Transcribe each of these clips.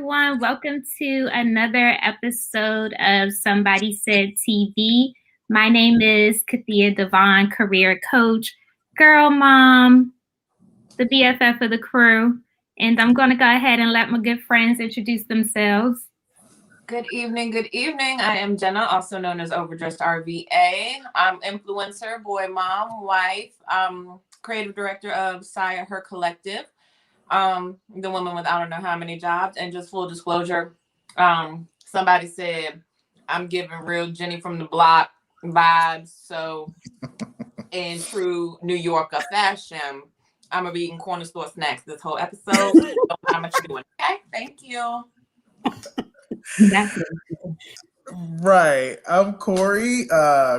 everyone. Welcome to another episode of Somebody Said TV. My name is Kathia Devon, career coach, girl mom, the BFF of the crew. And I'm going to go ahead and let my good friends introduce themselves. Good evening. Good evening. I am Jena, also known as Overdressed RVA. I'm influencer, boy mom, wife, creative director of Saya Her Collective. The woman with I don't know how many jobs. And just full disclosure, somebody said I'm giving real Jenny from the block vibes. So in true New Yorker fashion, I'm gonna be eating corner store snacks this whole episode. So how much you doing? Okay, thank you. Right. I'm Corey,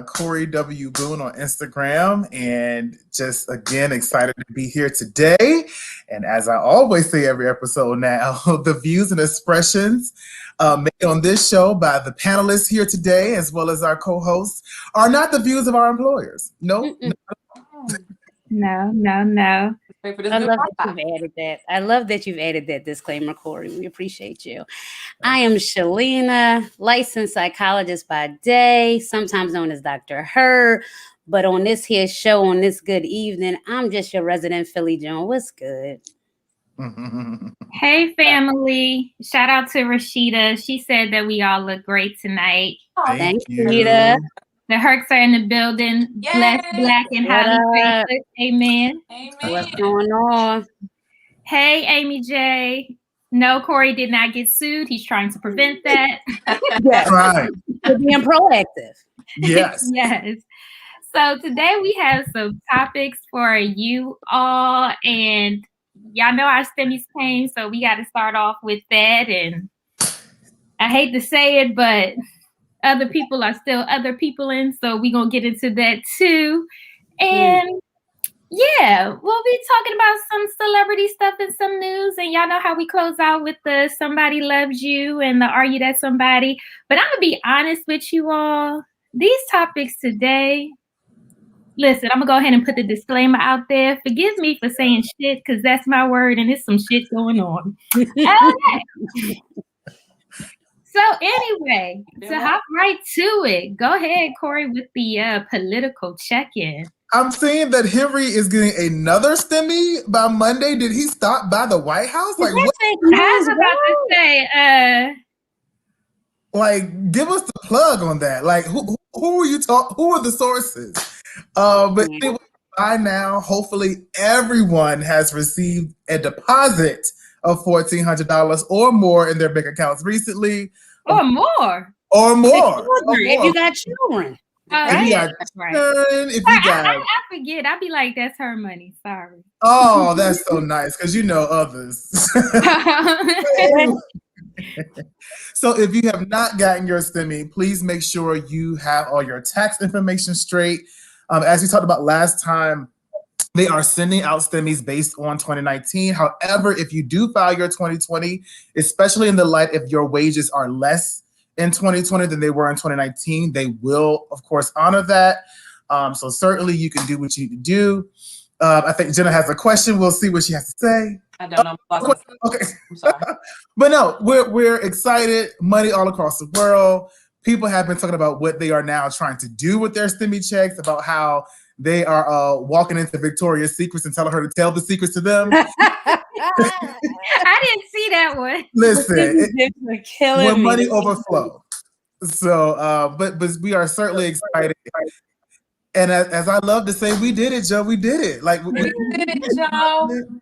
Corey W. Boone on Instagram, and just again excited to be here today. And as I always say every episode now, the views and expressions made on this show by the panelists here today, as well as our co-hosts, are not the views of our employers. No. No. I love that you've added that. I love that you've added that disclaimer, Corey. We appreciate you. I am Shalena, licensed psychologist by day, sometimes known as Dr. Her. But on this here show, on this good evening, I'm just your resident Philly Joan. What's good? Hey, family. Shout out to Rashida. She said that we all look great tonight. Thank you, Rita. The Hercs are in the building. Yay! Blessed, black, and highly favored. Amen. What's going on? Hey, Amy J. No, Corey did not get sued. He's trying to prevent that. Yes. Right. We're being proactive. Yes. Yes. So today we have some topics for you all. And y'all know our Stimmys came, so we got to start off with that. And I hate to say it, but other people are still other people in, so we're going to get into that too. And yeah, we'll be talking about some celebrity stuff and some news. And y'all know how we close out with the Somebody Loves You and the Are You That Somebody? But I'm going to be honest with you all. These topics today, listen, I'm going to go ahead and put the disclaimer out there. Forgive me for saying shit, because that's my word and there's some shit going on. Okay. So anyway, to hop right to it, go ahead, Corey, with the political check-in. I'm seeing that Henry is getting another stimmy by Monday. Did he stop by the White House? Like, what? I was about to say, like, give us the plug on that. Like, who are you talking? Who are the sources? But anyway, by now, hopefully, everyone has received a deposit of $1,400 or more in their bank accounts recently. Or more. If you got children. If you got children, if you got... I forget. I'd be like, that's her money. Sorry. Oh, that's so nice, because you know others. So if you have not gotten your stimmy, please make sure you have all your tax information straight. As we talked about last time, they are sending out stimmies based on 2019. However, if you do file your 2020, especially in the light if your wages are less in 2020 than they were in 2019, they will, of course, honor that. So certainly you can do what you need to do. I think Jena has a question. We'll see what she has to say. I don't know. Okay. I'm sorry. But no, we're excited. Money all across the world. People have been talking about what they are now trying to do with their stimmy checks, about how they are walking into Victoria's Secrets and telling her to tell the secrets to them. I didn't see that one. Listen, when money me. overflow. So, but we are certainly excited. And as I love to say, we did it, Joe. We did it. Like we did it, Joe.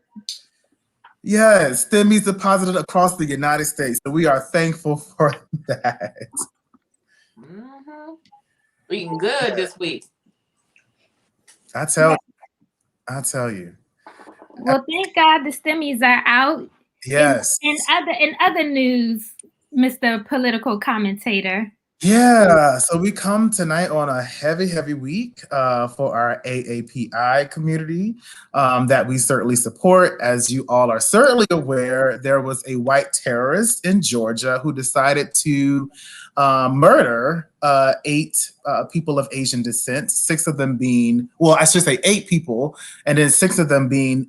Yes, Stimmys deposited across the United States. So we are thankful for that. Eating good this week. I tell you. Well, thank God the Stimmys are out. Yes. In other news, Mr. Political Commentator. Yeah, so we come tonight on a heavy week for our AAPI community that we certainly support. As you all are certainly aware, there was a white terrorist in Georgia who decided to murder 8 people of Asian descent, 6 of them being, well, I should say 8 people, and then 6 of them being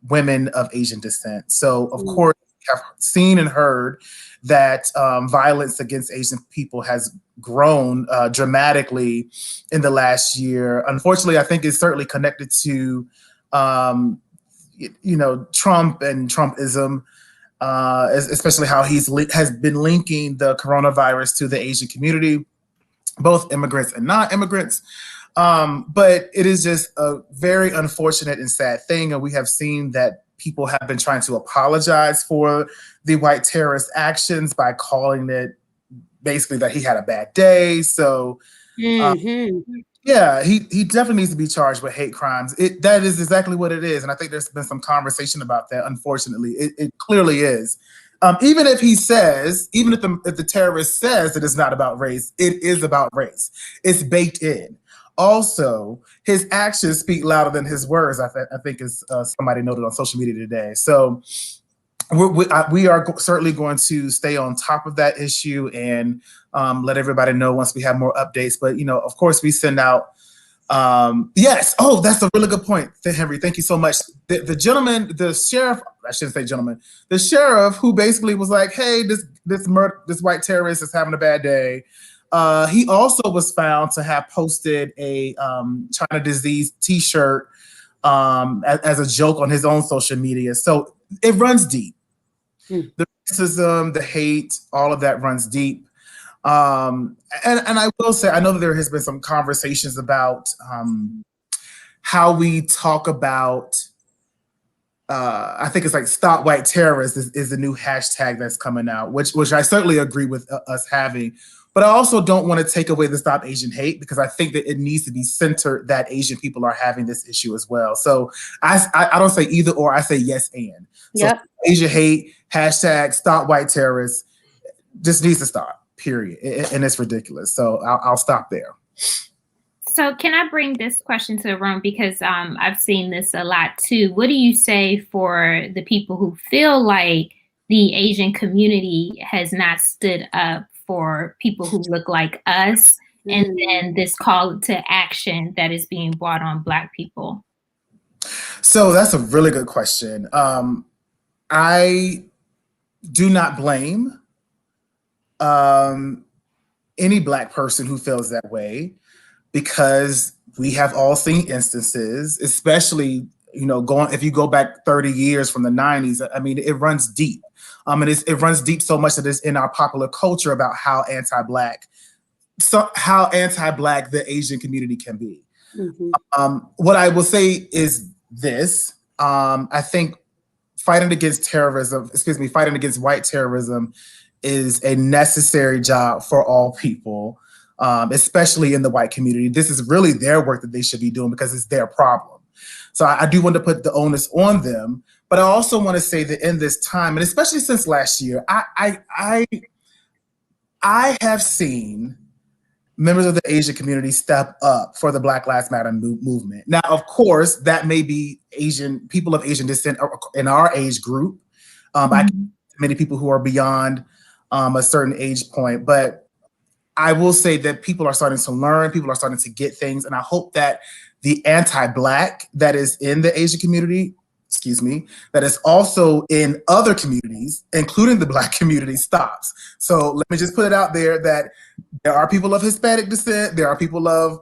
women of Asian descent. So, of course, have seen and heard that violence against Asian people has grown dramatically in the last year. Unfortunately, I think it's certainly connected to, Trump and Trumpism, especially how has been linking the coronavirus to the Asian community, both immigrants and non-immigrants. But it is just a very unfortunate and sad thing. And we have seen that people have been trying to apologize for the white terrorist actions by calling it basically that he had a bad day. So yeah, he definitely needs to be charged with hate crimes. That is exactly what it is. And I think there's been some conversation about that. Unfortunately, it clearly is. Even if the terrorist says that it's not about race, it is about race. It's baked in. Also, his actions speak louder than his words, I think is somebody noted on social media today. So we are certainly going to stay on top of that issue and let everybody know once we have more updates. But, of course, we send out, yes. Oh, that's a really good point, Henry. Thank you so much. The gentleman, the sheriff, I shouldn't say gentleman, the sheriff who basically was like, hey, this white terrorist is having a bad day. He also was found to have posted a China disease T-shirt as a joke on his own social media. So it runs deep. The racism, the hate, all of that runs deep. And I will say, I know that there has been some conversations about how we talk about, I think it's like Stop White Terrorists is the new hashtag that's coming out, which I certainly agree with us having. But I also don't want to take away the Stop Asian Hate, because I think that it needs to be centered that Asian people are having this issue as well. So I don't say either or, I say yes and. Yep. So Asian Hate, hashtag Stop White Terrorists, just needs to stop, period. And it's ridiculous. So I'll stop there. So can I bring this question to the room? Because I've seen this a lot too. What do you say for the people who feel like the Asian community has not stood up for people who look like us, and then this call to action that is being brought on Black people? So that's a really good question. I do not blame any Black person who feels that way, because we have all seen instances, especially, if you go back 30 years from the 90s, I mean, it runs deep. And it runs deep so much that it's in our popular culture about how anti-Black the Asian community can be. What I will say is this: I think fighting against white terrorism is a necessary job for all people, especially in the white community. This is really their work that they should be doing, because it's their problem. So I do want to put the onus on them. But I also want to say that in this time, and especially since last year, I have seen members of the Asian community step up for the Black Lives Matter movement. Now, of course, that may be people of Asian descent in our age group. Many people who are beyond a certain age point. But I will say that people are starting to learn, people are starting to get things, and I hope that the anti-Black that is in the Asian community, that is also in other communities, including the Black community, stops. So let me just put it out there that there are people of Hispanic descent, there are people of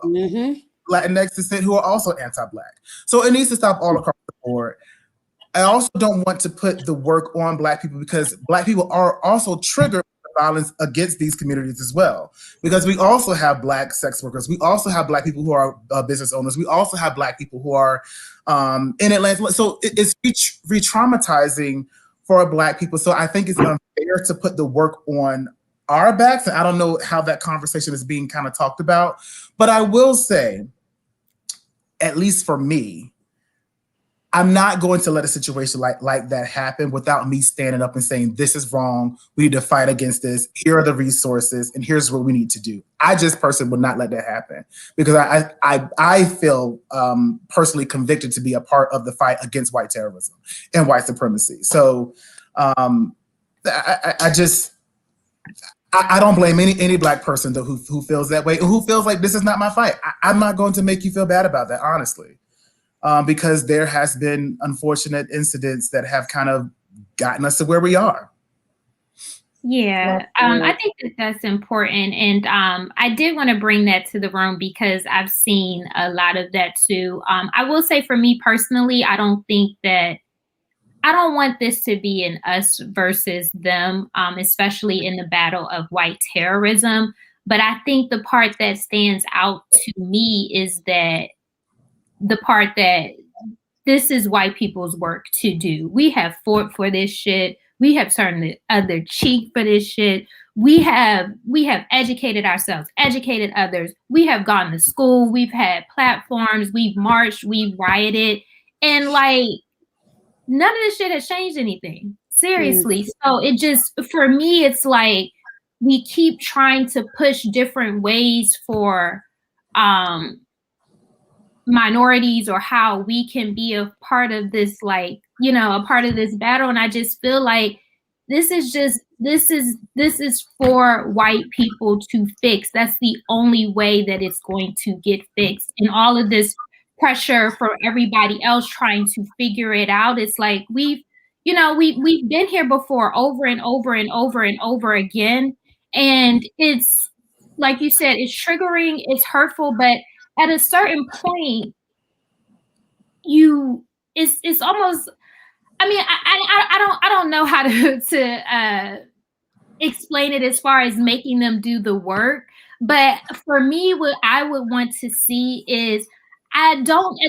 Latinx descent who are also anti-Black. So it needs to stop all across the board. I also don't want to put the work on Black people, because Black people are also triggered by violence against these communities as well. Because we also have Black sex workers, we also have Black people who are business owners, we also have Black people who are in Atlanta. So it's re-traumatizing for Black people. So I think it's unfair to put the work on our backs. And I don't know how that conversation is being kind of talked about. But I will say, at least for me, I'm not going to let a situation like that happen without me standing up and saying, this is wrong. We need to fight against this. Here are the resources, and here's what we need to do. I just personally would not let that happen, because I feel personally convicted to be a part of the fight against white terrorism and white supremacy. So I don't blame any Black person though who feels that way, and who feels like this is not my fight. I'm not going to make you feel bad about that, honestly. Because there has been unfortunate incidents that have kind of gotten us to where we are. Yeah, I think that that's important. And I did want to bring that to the room because I've seen a lot of that too. I will say for me personally, I don't want this to be an us versus them, especially in the battle of white terrorism. But I think the part that stands out to me is that the part that this is white people's work to do. We have fought for this shit. We have turned the other cheek for this shit. We have educated ourselves, educated others. We have gone to school. We've had platforms. We've marched. We've rioted. And like, none of this shit has changed anything. Seriously. So it just, for me, it's like we keep trying to push different ways for minorities or how we can be a part of this, like, you know, a part of this battle. And I just feel like this is for white people to fix. That's the only way that it's going to get fixed. And all of this pressure for everybody else trying to figure it out, it's like we've been here before, over and over and over and over again. And it's like you said, it's triggering, it's hurtful, but at a certain point, it's almost, I mean, I don't know how to explain it as far as making them do the work. But for me, what I would want to see is, at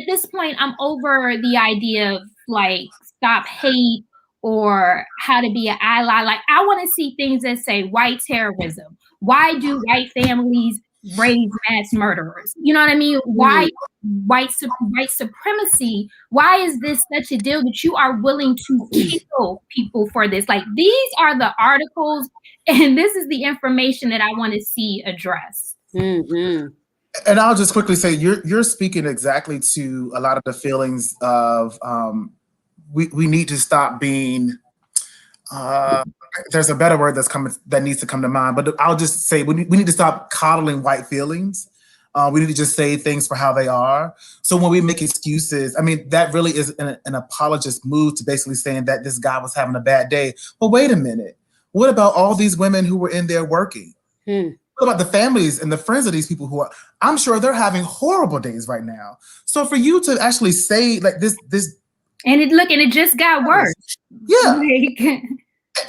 this point, I'm over the idea of like stop hate or how to be an ally. Like, I want to see things that say white terrorism. Why do white families raise mass murderers? You know what I mean? Why white supremacy? Why is this such a deal that you are willing to kill people for this? Like, these are the articles, and this is the information that I want to see addressed. Mm-hmm. And I'll just quickly say, you're speaking exactly to a lot of the feelings of we need to stop being. There's a better word that needs to come to mind, but I'll just say we need to stop coddling white feelings. We need to just say things for how they are. So when we make excuses, I mean, that really is an apologist move to basically saying that this guy was having a bad day. Well, wait a minute. What about all these women who were in there working? What about the families and the friends of these people who are, I'm sure they're having horrible days right now. So for you to actually say like this. And it just got worse. Yeah.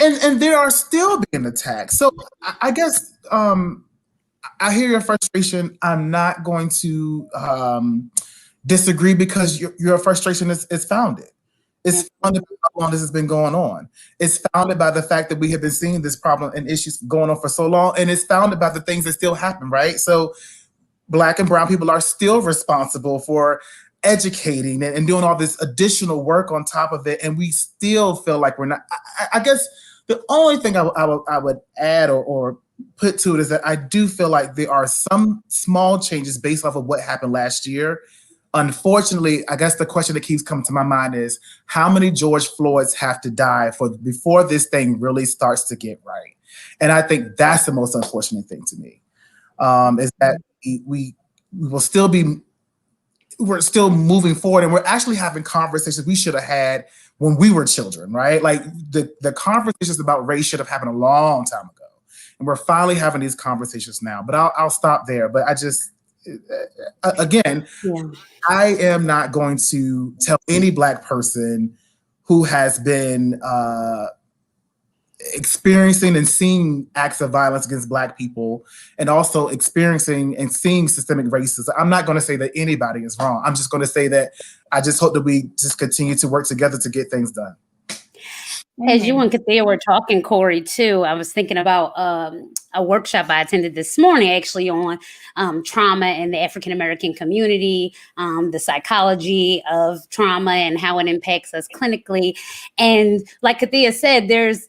And they are still being attacked. So I guess I hear your frustration. I'm not going to disagree because your frustration is founded. It's founded by how long this has been going on. It's founded by the fact that we have been seeing this problem and issues going on for so long, and it's founded by the things that still happen, right? So Black and brown people are still responsible for educating and doing all this additional work on top of it, and we still feel like we're not. I guess the only thing I would add or put to it is that I do feel like there are some small changes based off of what happened last year. Unfortunately, I guess the question that keeps coming to my mind is how many George Floyds have to die before this thing really starts to get right? And I think that's the most unfortunate thing to me, is that we're still moving forward, and we're actually having conversations we should have had when we were children, right? Like the conversations about race should have happened a long time ago, and we're finally having these conversations now. But I'll stop there. But I just, again, I am not going to tell any Black person who has been experiencing and seeing acts of violence against Black people, and also experiencing and seeing systemic racism. I'm not going to say that anybody is wrong. I'm just going to say that I just hope that we just continue to work together to get things done. As you and Kathia were talking, Corey, too, I was thinking about a workshop I attended this morning, actually, on trauma in the African-American community, the psychology of trauma and how it impacts us clinically. And like Kathia said, there's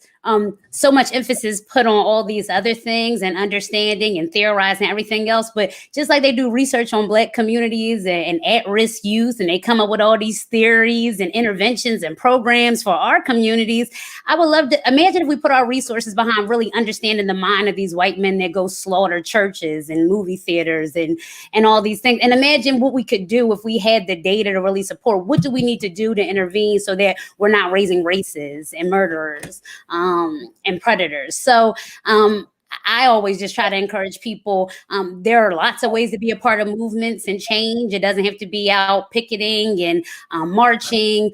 so much emphasis put on all these other things and understanding and theorizing everything else. But just like they do research on Black communities and at-risk youth, and they come up with all these theories and interventions and programs for our communities, I would love to imagine if we put our resources behind really understanding the mind of these white men that go slaughter churches and movie theaters and all these things. And imagine what we could do if we had the data to really support. What do we need to do to intervene so that we're not raising racists and murderers and predators? So I always just try to encourage people. There are lots of ways to be a part of movements and change. It doesn't have to be out picketing and marching.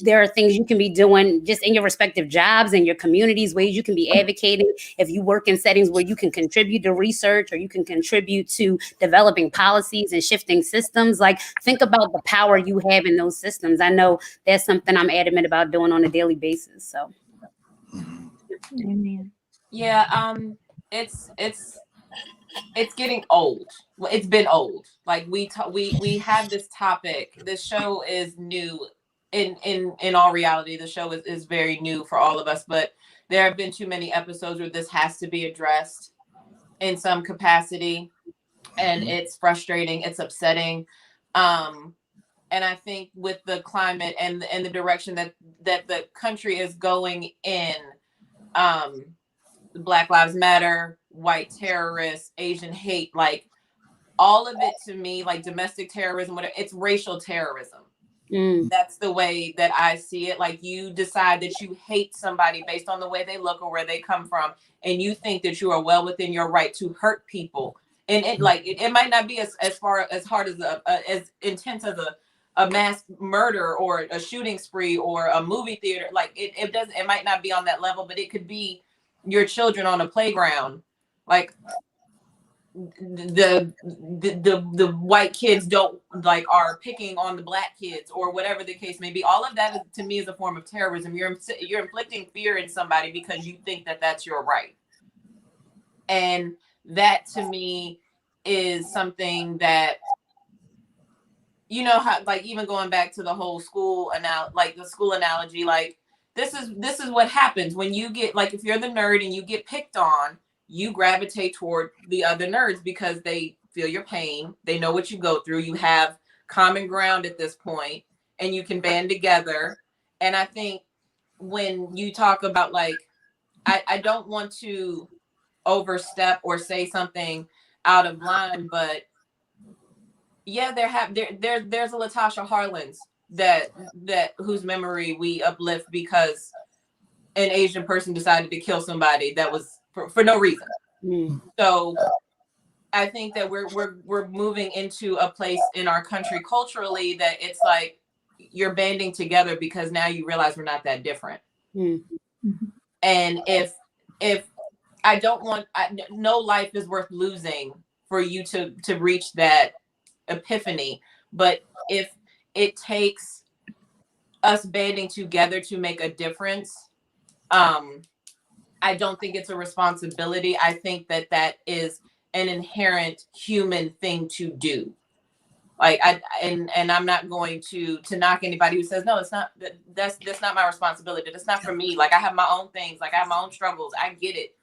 There are things you can be doing just in your respective jobs and your communities, ways you can be advocating. If you work in settings where you can contribute to research or you can contribute to developing policies and shifting systems, like think about the power you have in those systems. I know that's something I'm adamant about doing on a daily basis. So. Amen. Yeah, it's getting old. Well, it's been old. Like we have this topic. This show is new. In all reality, the show is very new for all of us. But there have been too many episodes where this has to be addressed in some capacity, and it's frustrating. It's upsetting. And I think with the climate and the direction that the country is going in, Black Lives Matter, white terrorists, Asian hate, like all of it to me, like domestic terrorism, whatever, it's racial terrorism. That's the way that I see it. Like you decide that you hate somebody based on the way they look or where they come from, and you think that you are well within your right to hurt people. And it might not be as hard as as intense as a mass murder or a shooting spree or a movie theater. Like it might not be on that level, but it could be your children on a playground. Like the white kids are picking on the Black kids or whatever the case may be. All of that to me is a form of terrorism. You're inflicting fear in somebody because you think that that's your right. And that to me is something that, you know, how, like, even going back to the whole school analogy, like this is what happens when you get, like, if you're the nerd and you get picked on, you gravitate toward the other nerds because they feel your pain. They know what you go through. You have common ground at this point and you can band together. And I think when you talk about, like, I don't want to overstep or say something out of line, but yeah, there's a Latasha Harlins that whose memory we uplift because an Asian person decided to kill somebody that was for no reason. So I think that we're moving into a place in our country culturally that it's like you're banding together because now you realize we're not that different. And if I don't want, no life is worth losing for you to reach that epiphany. But if it takes us banding together to make a difference, I don't think it's a responsibility. I think that is an inherent human thing to do. Like and I'm not going to knock anybody who says no, it's not. That's not my responsibility. That's not for me. Like I have my own things. Like I have my own struggles. I get it.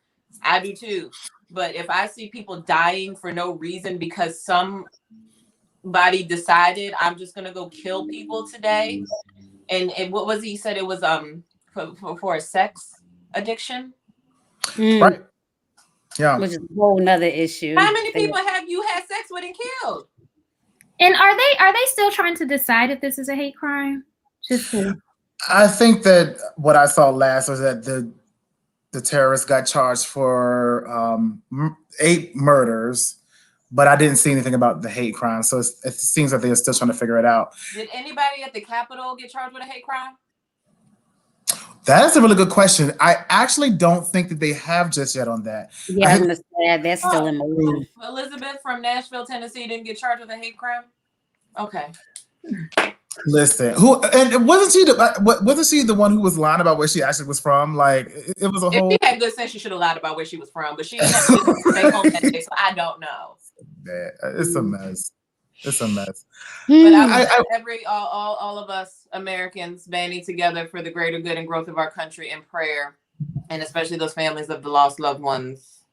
I do too. But if I see people dying for no reason because somebody decided I'm just gonna go kill people today, and what was he said it was for a sex addiction, right? Yeah, which is a whole nother issue. How many people have you had sex with and killed? And are they still trying to decide if this is a hate crime? I think that what I saw last was that the terrorist got charged for 8 murders, but I didn't see anything about the hate crime. So it seems like they're still trying to figure it out. Did anybody at the Capitol get charged with a hate crime? That is a really good question. I actually don't think that they have just yet on that. Yeah, I'm gonna say that's still in my room. Elizabeth from Nashville, Tennessee didn't get charged with a hate crime? Okay. Listen, wasn't she the one who was lying about where she actually was from? Like it was a whole. If she had good sense, she should have lied about where she was from, but she didn't have to stay home that day, so I don't know. It's a mess. It's a mess. But all of us Americans banding together for the greater good and growth of our country in prayer. and especially those families of the lost loved ones.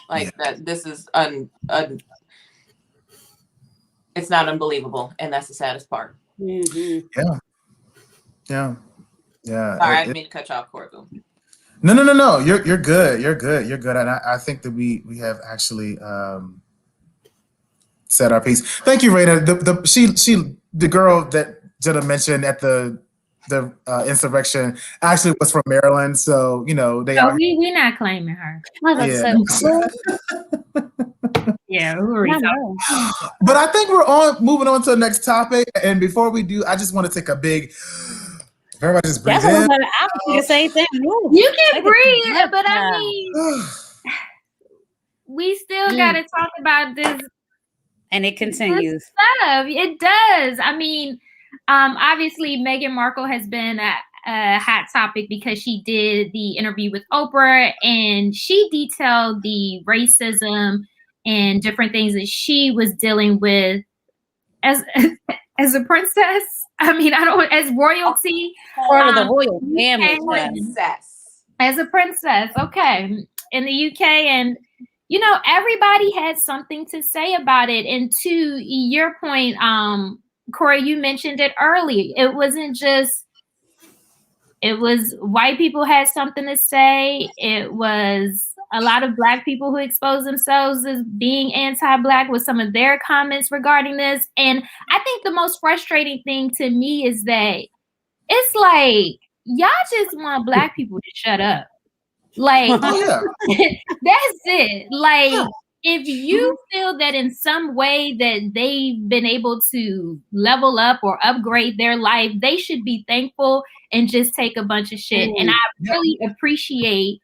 Like that, this is it's not unbelievable, and that's the saddest part. Yeah. Sorry, I didn't mean to cut you off, Cordu. No. You're good. You're good. And I think that we have actually said our piece. Thank you, Raina. The girl that Jena mentioned at the insurrection actually was from Maryland, so they are. We're not claiming her. Yeah, who are we talking? But I think we're moving on to the next topic. And before we do, I just want to take a big. Everybody just breathe in. I was the same thing. You can breathe, but I mean, we still got to talk about this. And it continues. Stuff. It does. I mean, obviously, Meghan Markle has been a hot topic because she did the interview with Oprah, and she detailed the racism and different things that she was dealing with as a princess. I mean, as royalty. Part of the royal family. Princess. As a princess, okay, in the UK. And, everybody had something to say about it. And to your point, Corey, you mentioned it early. It wasn't just, it was white people had something to say. It was a lot of Black people who exposed themselves as being anti-Black with some of their comments regarding this. And I think the most frustrating thing to me is that it's like, y'all just want Black people to shut up. Like, that's it. Like, if you feel that in some way that they've been able to level up or upgrade their life, they should be thankful and just take a bunch of shit. And I really appreciate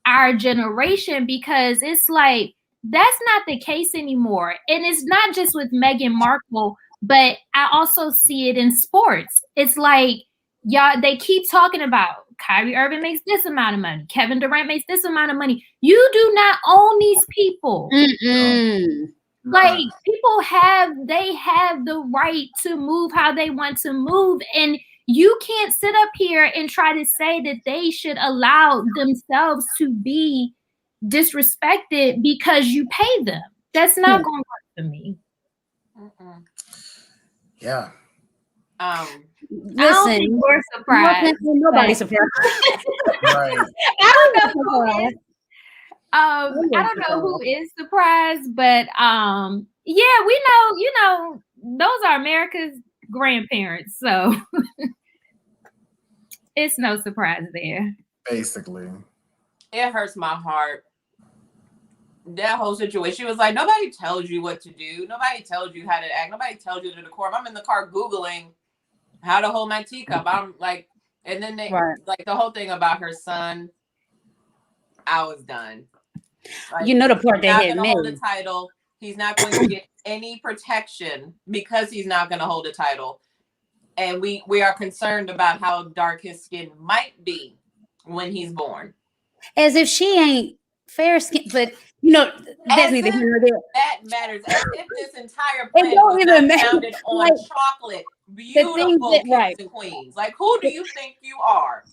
our generation, because it's like, that's not the case anymore. And it's not just with Meghan Markle, but I also see it in sports. It's like, y'all, they keep talking about Kyrie Irving makes this amount of money, Kevin Durant makes this amount of money. You do not own these people. Like, people have the right to move how they want to move, and you can't sit up here and try to say that they should allow themselves to be disrespected because you pay them. That's not going to work for me. Yeah. Listen, you're surprised. Nobody's surprised. Right. I don't know who is surprised, but yeah, we know, those are America's grandparents, so it's no surprise there. Basically, it hurts my heart. That whole situation. She was like, nobody tells you what to do. Nobody tells you how to act. Nobody tells you the decorum. I'm in the car Googling how to hold my teacup. I'm like, and then they like the whole thing about her son. I was done. Like, the part that hit me. Hold the title. He's not going to get any protection because he's not going to hold the title. And we are concerned about how dark his skin might be when he's born. As if she ain't fair skin, but that's neither here nor there. That matters. As if this entire planet was not founded on chocolate, beautiful kings and queens. Like, who do you think you are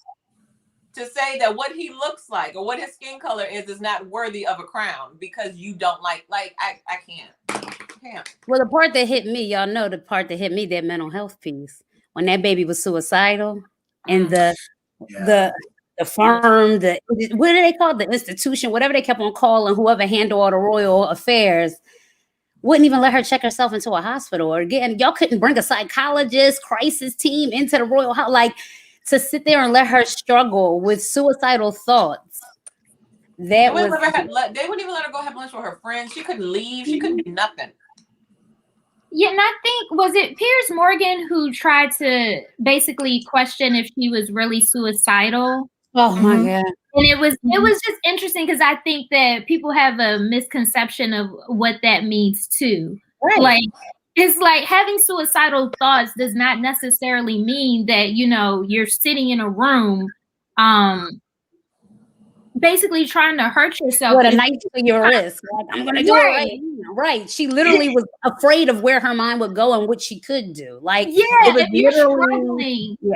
to say that what he looks like or what his skin color is not worthy of a crown because you don't like I can't. Well, the part that hit me, y'all know the part that hit me, that mental health piece, when that baby was suicidal, and the firm, what do they call it? The institution, whatever they kept on calling, whoever handled all the royal affairs, wouldn't even let her check herself into a hospital. Or again, y'all couldn't bring a psychologist, crisis team into the royal house, like, to sit there and let her struggle with suicidal thoughts. They wouldn't even let her go have lunch with her friends. She couldn't leave. She couldn't do nothing. Yeah, and I think, was it Piers Morgan who tried to basically question if she was really suicidal? Oh my God. And it was just interesting because I think that people have a misconception of what that means too. Right. Like, it's like having suicidal thoughts does not necessarily mean that, you're sitting in a room basically trying to hurt yourself. What a knife to your wrist. Like, I'm going to do it right. Right. She literally was afraid of where her mind would go and what she could do. Like, if you're struggling. Yeah.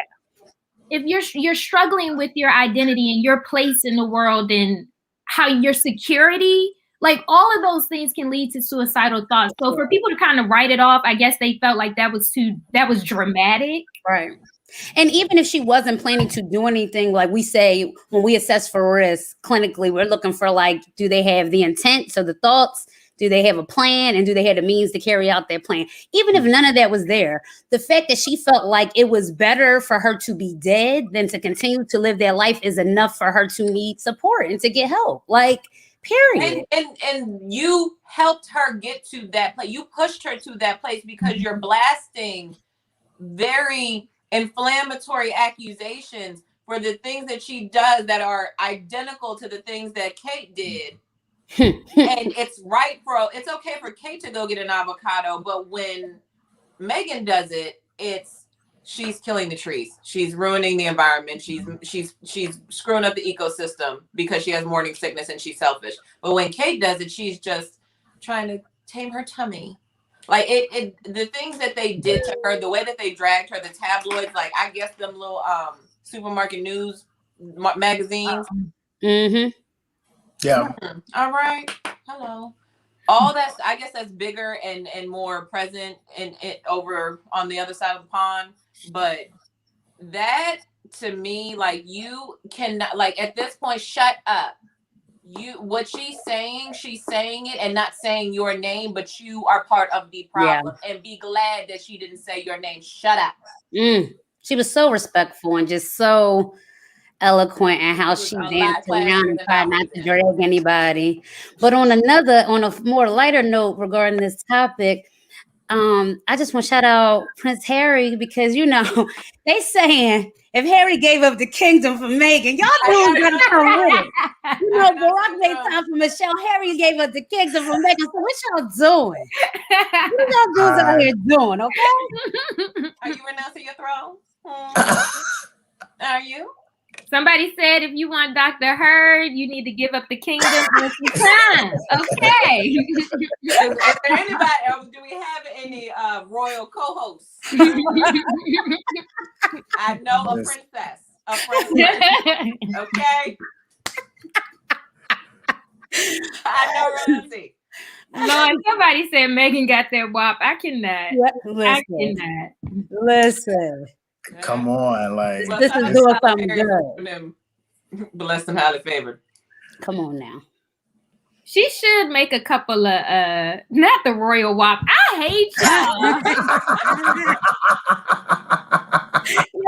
if you're struggling with your identity and your place in the world and how your security, like all of those things can lead to suicidal thoughts. So for people to kind of write it off, I guess they felt like that was dramatic. Right. And even if she wasn't planning to do anything, like we say, when we assess for risk clinically, we're looking for like, do they have the intent? So the thoughts, do they have a plan? And do they have the means to carry out their plan? Even if none of that was there, the fact that she felt like it was better for her to be dead than to continue to live their life is enough for her to need support and to get help. Like, period. And you helped her get to that place. You pushed her to that place because you're blasting very inflammatory accusations for the things that she does that are identical to the things that Kate did. And it's okay for Kate to go get an avocado, but when Meghan does it, she's killing the trees. She's ruining the environment. She's screwing up the ecosystem because she has morning sickness and she's selfish. But when Kate does it, she's just trying to tame her tummy. Like the things that they did to her, the way that they dragged her, the tabloids, like I guess them little supermarket news magazines. Yeah. All right. Hello. All that's, I guess that's bigger and more present and over on the other side of the pond. But that to me, like you cannot, like at this point, shut up. What she's saying it and not saying your name, but you are part of the problem. And be glad that she didn't say your name. Shut up. She was so respectful and just so eloquent and how she danced around and tried not to drag anybody. But on a more lighter note regarding this topic, I just want to shout out Prince Harry because they saying if Harry gave up the kingdom for Meghan, y'all doing good with it. Barack made time for Michelle. Harry gave up the kingdom for Meghan. So what y'all doing? What y'all dudes out here doing? Okay. Are you renouncing your throne? Are you? Somebody said if you want Dr. Heard, you need to give up the kingdom for some time. Okay. Is there anybody else? Do we have any royal co-hosts? I know a princess. Okay. I know Rosie. Lord, somebody said Meghan got that WAP. I cannot. Listen. Come on, like this is doing something good. Bless them highly favored. Come on now. She should make a couple of not the royal WAP. I hate y'all.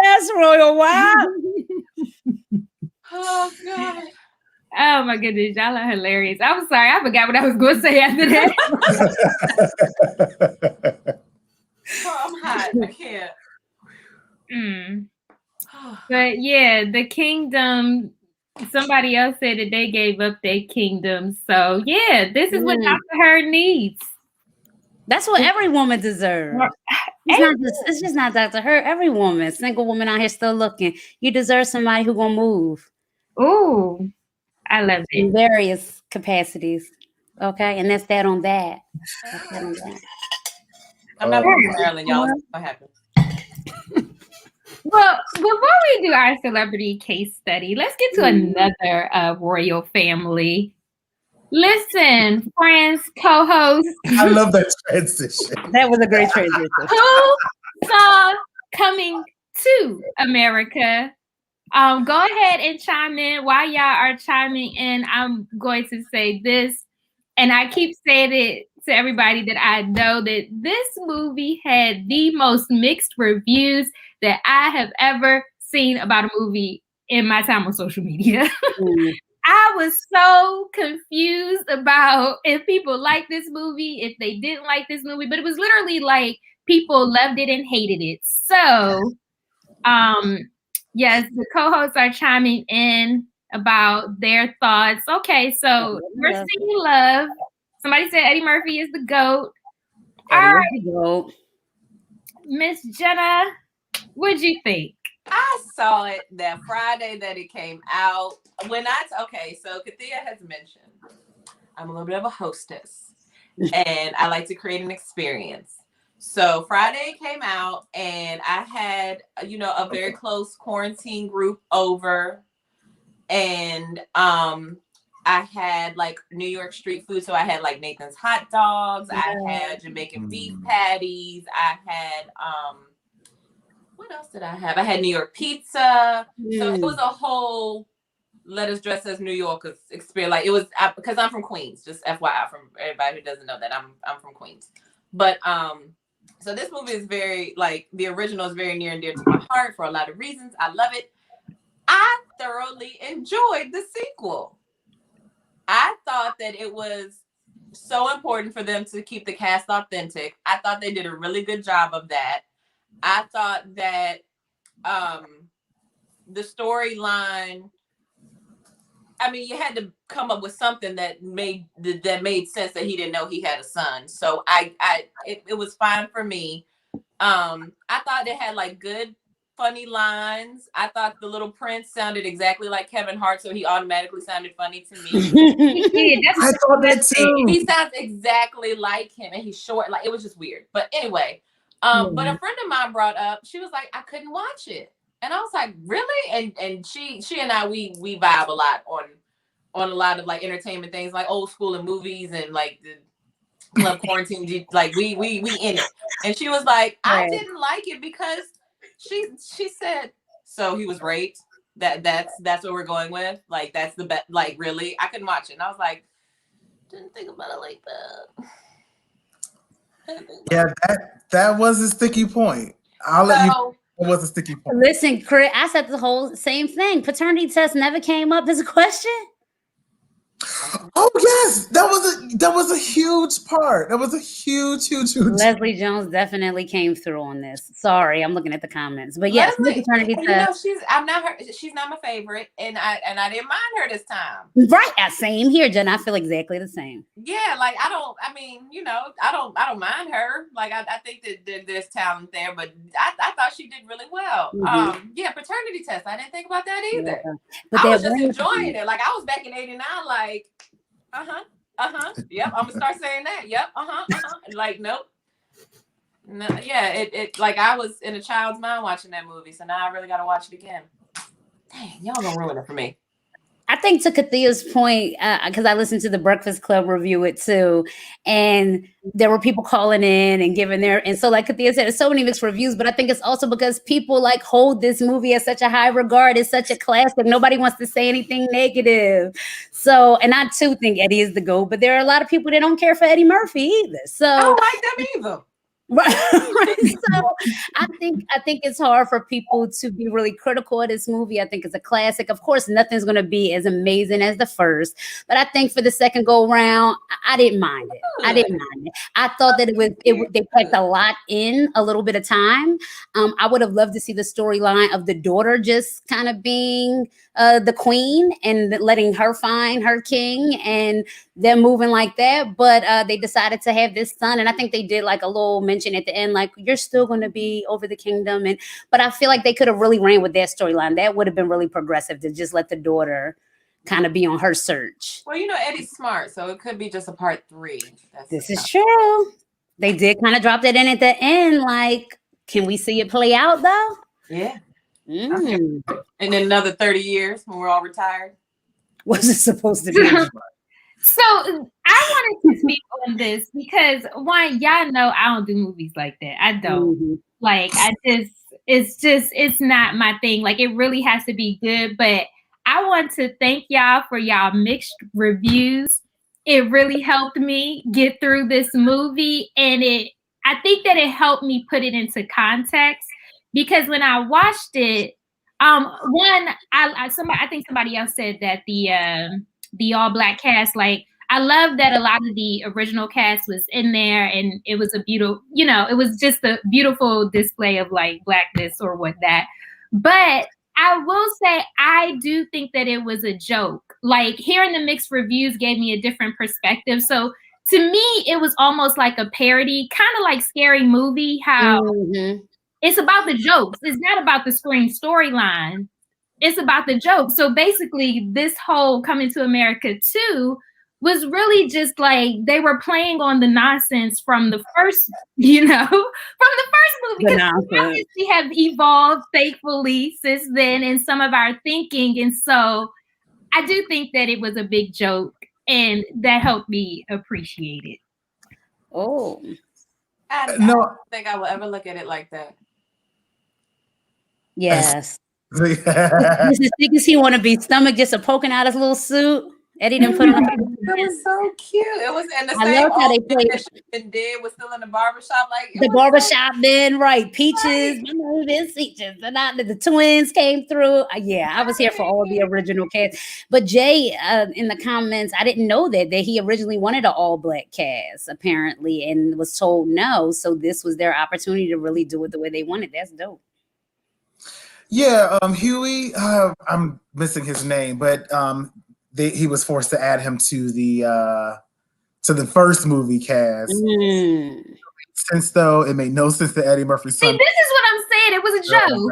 Yes, royal WAP. Oh God. Oh my goodness, y'all are hilarious. I'm sorry, I forgot what I was going to say after that. Oh, I'm hot. I can't. But yeah, the kingdom, somebody else said that they gave up their kingdom. So yeah, this is what Dr. Heard needs. That's what every woman deserves. It's just not Dr. Heard. Every woman, single woman out here still looking. You deserve somebody who's gonna move. Ooh, I love it. In various capacities. Okay, and that's that on that. I'm not from Maryland, y'all. What happened? Well, before we do our celebrity case study, let's get to another royal family. Listen, friends, co-hosts. I love that transition. That was a great transition. Who saw Coming to America? Go ahead and chime in. While y'all are chiming in, I'm going to say this, and I keep saying it to everybody that I know, that this movie had the most mixed reviews that I have ever seen about a movie in my time on social media. I was so confused about if people liked this movie, if they didn't like this movie, but it was literally like people loved it and hated it. So, yes, the co-hosts are chiming in about their thoughts. Okay, so we're seeing love. Somebody said Eddie Murphy is the GOAT. All right, Miss Jena, what'd you think? I saw it that Friday that it came out. So Kathia has mentioned I'm a little bit of a hostess and I like to create an experience. So Friday came out, and I had, a very close quarantine group over, and I had like New York street food. So I had like Nathan's hot dogs. I had Jamaican beef patties. I had what else did I have? I had New York pizza. So it was a whole let us dress as New Yorkers experience. Like it was because I'm from Queens. Just FYI, from everybody who doesn't know that I'm from Queens. But so this movie is very, like, the original is very near and dear to my heart for a lot of reasons. I love it. I thoroughly enjoyed the sequel. I thought that it was so important for them to keep the cast authentic. I thought they did a really good job of that. I thought that the storyline, I mean, you had to come up with something that made sense that he didn't know he had a son. So it was fine for me. I thought it had like good, funny lines. I thought the little prince sounded exactly like Kevin Hart, so he automatically sounded funny to me. I thought that too. He sounds exactly like him, and he's short. Like, it was just weird. But anyway, but a friend of mine brought up, she was like, I couldn't watch it. And I was like, really? And she and I, we vibe a lot on a lot of like entertainment things, like old school and movies, and like the club quarantine, like we in it. And she was like, I didn't like it because she said, so he was raped. That's what we're going with. Like, that's the best. Like, really? I couldn't watch it. And I was like, didn't think about it like that. Yeah, that was a sticky point. I'll let you. It was a sticky point. Listen, Chris, I said the whole same thing. Paternity test never came up as a question. Oh yes, that was a huge part. That was a huge. Leslie Jones definitely came through on this. Sorry, I'm looking at the comments, but yes, Leslie, paternity test. She's not my favorite, and I didn't mind her this time. Right, same here, Jen. I feel exactly the same. Yeah, like I don't mind her. Like I think that there's talent there, but I thought she did really well. Yeah, paternity test. I didn't think about that either. Yeah. But I was just enjoying it. Like, I was back in '89, like, yep, I'm gonna start saying that. Yep, like, nope. No, yeah, it like I was in a child's mind watching that movie, so now I really gotta watch it again. Dang, y'all gonna ruin it for me. I think, to Kathia's point, because I listened to the Breakfast Club review it too, and there were people calling in and giving and so like Kathia said, there's so many mixed reviews, but I think it's also because people like hold this movie as such a high regard. It's such a classic. Nobody wants to say anything negative. So, and I too think Eddie is the GOAT, but there are a lot of people that don't care for Eddie Murphy either. So I don't like them either. Right. So I think it's hard for people to be really critical of this movie. I think it's a classic. Of course, nothing's going to be as amazing as the first, but I think for the second go round, I didn't mind it. I thought that they packed a lot in a little bit of time. I would have loved to see the storyline of the daughter just kind of being the queen and letting her find her king and them moving like that. But they decided to have this son, and I think they did like a little mention at the end, like, you're still going to be over the kingdom. But I feel like they could have really ran with that storyline. That would have been really progressive, to just let the daughter kind of be on her search. Well, Eddie's smart, so it could be just a part 3. This is true. They did kind of drop that in at the end. Like, can we see it play out though? Yeah. Okay. And then another 30 years when we're all retired. What's it supposed to be? So I wanted to speak on this because, one, y'all know I don't do movies like that. I don't. Like, it's not my thing. Like, it really has to be good. But I want to thank y'all for y'all mixed reviews. It really helped me get through this movie. And I think that it helped me put it into context, because when I watched it, I think somebody else said that the all black cast, like, I love that a lot of the original cast was in there, and it was a beautiful, it was just a beautiful display of like blackness or what that. But I will say, I do think that it was a joke. Like, hearing the mixed reviews gave me a different perspective. So to me, it was almost like a parody, kind of like Scary Movie, how it's about the jokes. It's not about the Scream storyline. It's about the jokes. So basically, this whole Coming to America 2 was really just like they were playing on the nonsense from the first, from the first movie. Because we obviously have evolved, thankfully, since then in some of our thinking. And so I do think that it was a big joke, and that helped me appreciate it. Oh. I don't think I will ever look at it like that. Yes. Mrs. Dickinson want to be stomach just a poking out his little suit. Eddie didn't put on. It was so cute. It was in the I same love how they played. And did was still in the barbershop. Like the barbershop then, right? Peaches, my name is Peaches. And the twins came through. Yeah, I was here for all the original cast. But Jay, in the comments, I didn't know that he originally wanted an all-black cast, apparently, and was told no. So this was their opportunity to really do it the way they wanted. That's dope. Yeah, Huey, I'm missing his name, but he was forced to add him to the first movie cast. Since though it made no sense to Eddie Murphy's son. See, this is what I'm saying. It was a joke.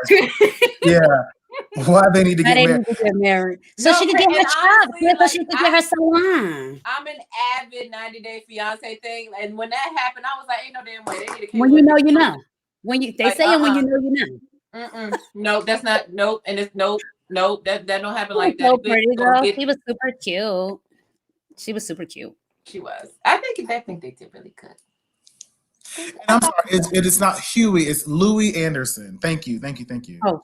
Yeah. Why they need to get married? So she could get her job. So she could get her salon. I'm an avid 90 Day Fiance thing, and when that happened, I was like, "Ain't no damn way they need to." When you know, you know. When you they say it when you know, you know. No, that's not. Nope, and it's nope. That don't happen like that. So pretty girl. She was super cute. She was super cute. She was. I think they did really good. And I'm sorry, it is not Huey, it's Louis Anderson. Thank you.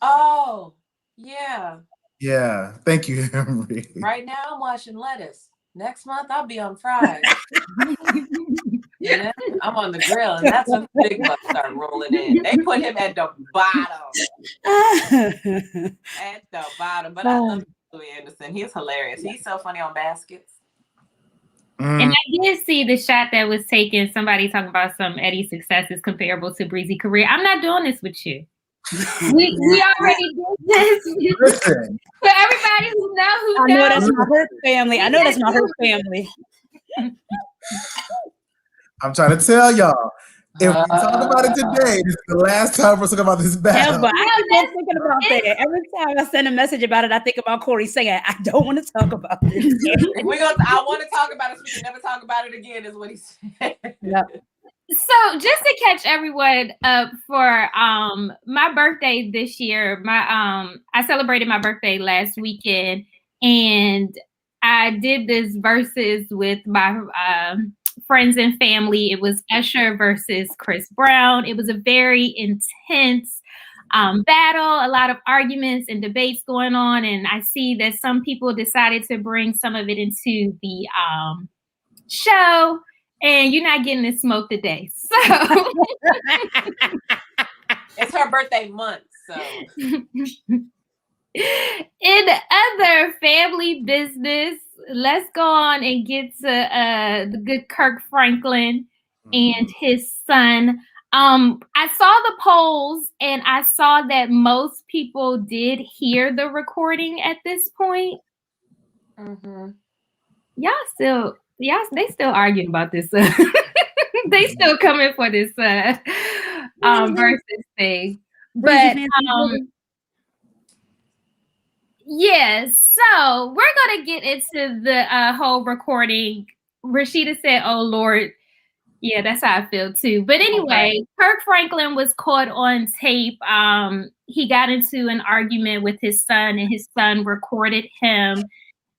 Oh, yeah. Yeah, thank you, Henry. Right now I'm washing lettuce. Next month I'll be on fries. I'm on the grill, and that's when the big bucks start rolling in. They put him at the bottom. At the bottom. But I love Louis Anderson. He's hilarious. He's so funny on Baskets. And I did see the shot that was taken. Somebody talking about some Eddie success is comparable to Breezy career. I'm not doing this with you. we already did this. Listen. For everybody who knows. I know that's my Hurt family. I know that's my Hurt family. I'm trying to tell y'all. If we talk about it today, this is the last time we're talking about this battle. Yeah, but I keep thinking about that. Every time I send a message about it, I think about Corey saying, I don't want to talk about this. I want to talk about it so we can never talk about it again, is what he said. Yep. So just to catch everyone up for my birthday this year, I celebrated my birthday last weekend, and I did this versus with my friends and family. It was Usher versus Chris Brown. It was a very intense battle, a lot of arguments and debates going on, and I see that some people decided to bring some of it into the show. And you're not getting this smoke today. So it's her birthday month. So in other family business, let's go on and get to the good Kirk Franklin and his son. I saw the polls, and I saw that most people did hear the recording at this point. They still arguing about this. They still coming for this versus thing. But so we're gonna get into the whole recording. Rashida said, "Oh Lord." Yeah, that's how I feel too. But anyway, Kirk Franklin was caught on tape. He got into an argument with his son, and his son recorded him.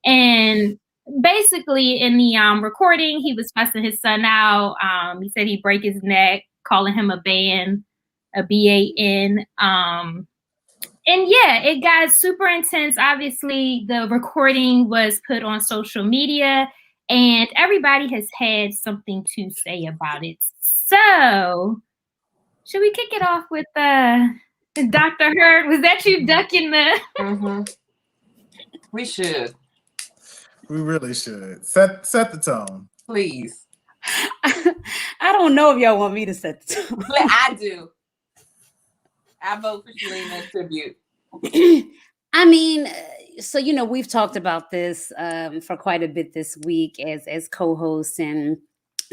And basically, in the recording, he was fussing his son out. He said he'd break his neck, calling him a ban, a B-A-N. And yeah, it got super intense. Obviously, the recording was put on social media, and everybody has had something to say about it. So, should we kick it off with Dr. Hurd? Was that you ducking the? We should. We really should. Set the tone. Please. I don't know if y'all want me to set the tone. I do. I vote for Shalena tribute. I mean, so, we've talked about this for quite a bit this week as co-hosts, and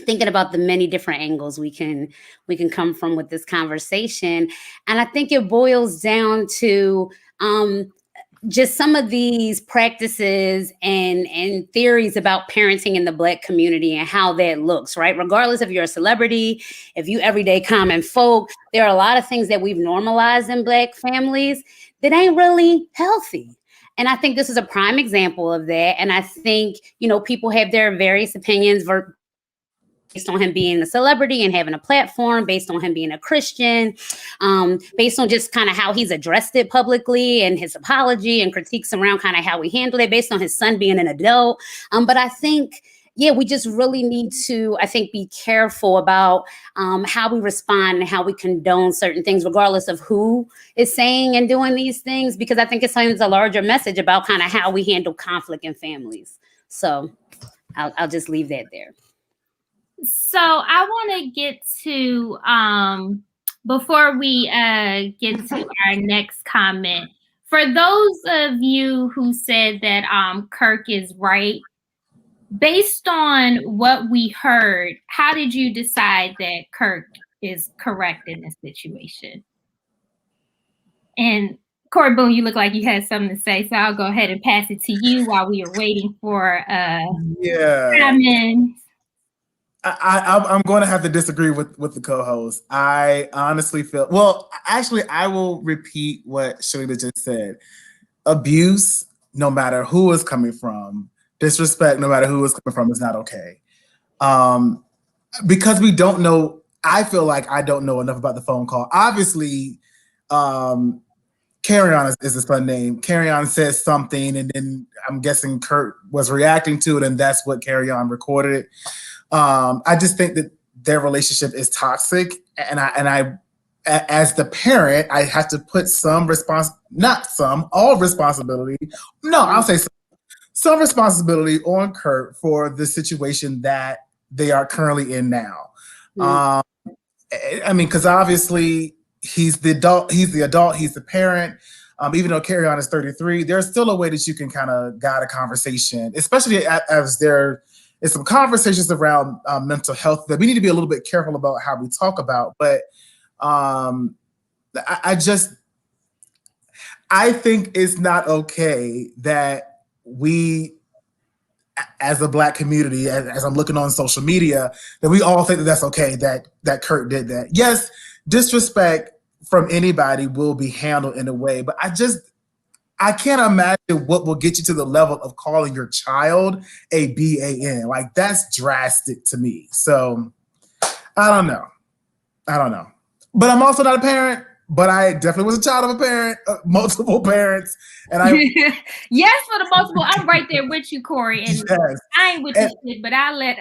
thinking about the many different angles we can come from with this conversation. And I think it boils down to just some of these practices and theories about parenting in the Black community and how that looks, right? Regardless if you're a celebrity, if you everyday common folk, there are a lot of things that we've normalized in Black families that ain't really healthy. And I think this is a prime example of that. And I think, people have their various opinions based on him being a celebrity and having a platform, based on him being a Christian, based on just kind of how he's addressed it publicly and his apology and critiques around kind of how he handled it, based on his son being an adult. But I think, we just really need to, I think, be careful about how we respond and how we condone certain things, regardless of who is saying and doing these things, because I think it sends a larger message about kind of how we handle conflict in families. So I'll just leave that there. So I want to get to, before we get to our next comment, for those of you who said that Kirk is right, based on what we heard, how did you decide that Kirk is correct in this situation? And Corey Boone, you look like you had something to say, so I'll go ahead and pass it to you while we are waiting for comments. I'm going to have to disagree with the co-host. I honestly feel, I will repeat what Shalena just said. Abuse, no matter who is coming from, disrespect, no matter who is coming from, is not okay. Because we don't know, I feel like I don't know enough about the phone call. Obviously, Carry-On is his son name. Carry-On says something, and then I'm guessing Kurt was reacting to it, and that's what Carry-On recorded it. I just think that their relationship is toxic, and I, as the parent, I have to put all responsibility. No, I'll say some responsibility on Kurt for the situation that they are currently in now. I mean, because obviously he's the adult, he's the parent. Even though Carry-On is 33, there's still a way that you can kind of guide a conversation, especially as there is some conversations around mental health that we need to be a little bit careful about how we talk about. But I think it's not okay that we, as a Black community, as I'm looking on social media, that we all think that that's okay, that Kurt did that. Yes, disrespect from anybody will be handled in a way, but I can't imagine what will get you to the level of calling your child a BAN. Like, that's drastic to me. So I don't know. But I'm also not a parent, but I definitely was a child of a parent, multiple parents. And I yes, for the multiple. I'm right there with you, Corey. And yes. I ain't with this shit, but I'll let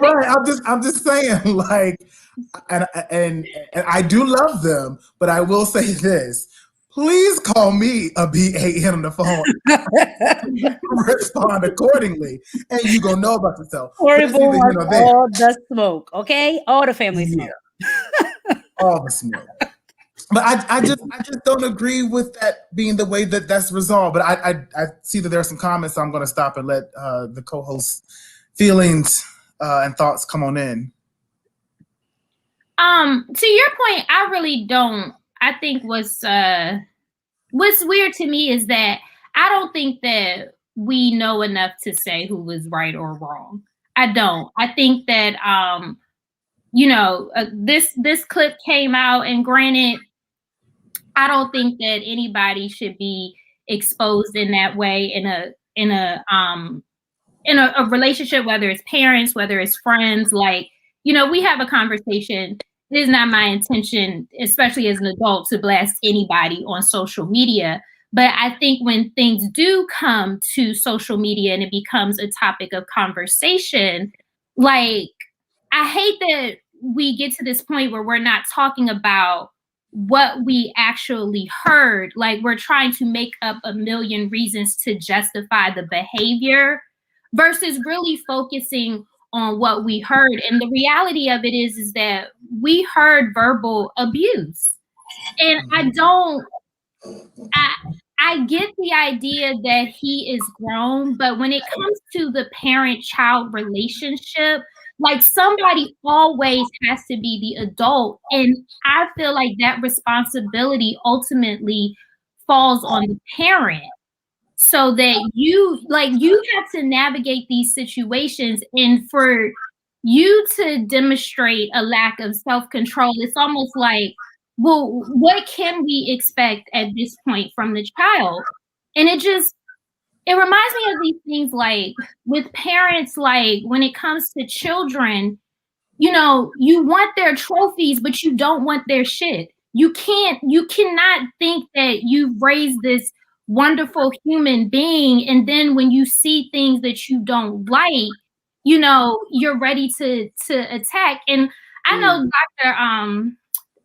right. I'm just saying, like, and I do love them, but I will say this. Please call me a BAN on the phone. Respond accordingly, and you gonna know about yourself. Horrible, all the smoke, okay? All the family smoke. All the smoke. But I just don't agree with that being the way that that's resolved. But I see that there are some comments, so I'm going to stop and let the co-host feelings and thoughts come on in. To your point, I really don't. I think what's weird to me is that I don't think that we know enough to say who was right or wrong. I don't. I think that this clip came out, and granted, I don't think that anybody should be exposed in that way in a relationship, whether it's parents, whether it's friends. Like, we have a conversation. It is not my intention, especially as an adult, to blast anybody on social media. But I think when things do come to social media and it becomes a topic of conversation, like, I hate that we get to this point where we're not talking about what we actually heard. Like, we're trying to make up a million reasons to justify the behavior versus really focusing on what we heard. And the reality of it is that we heard verbal abuse. And I get the idea that he is grown, but when it comes to the parent-child relationship, like, somebody always has to be the adult. And I feel like that responsibility ultimately falls on the parent, so that you have to navigate these situations, and for you to demonstrate a lack of self-control, it's almost like, well, what can we expect at this point from the child? And it reminds me of these things, like with parents, like when it comes to children, you want their trophies, but you don't want their shit. You cannot think that you've raised this wonderful human being, and then when you see things that you don't like, you're ready to attack. And I know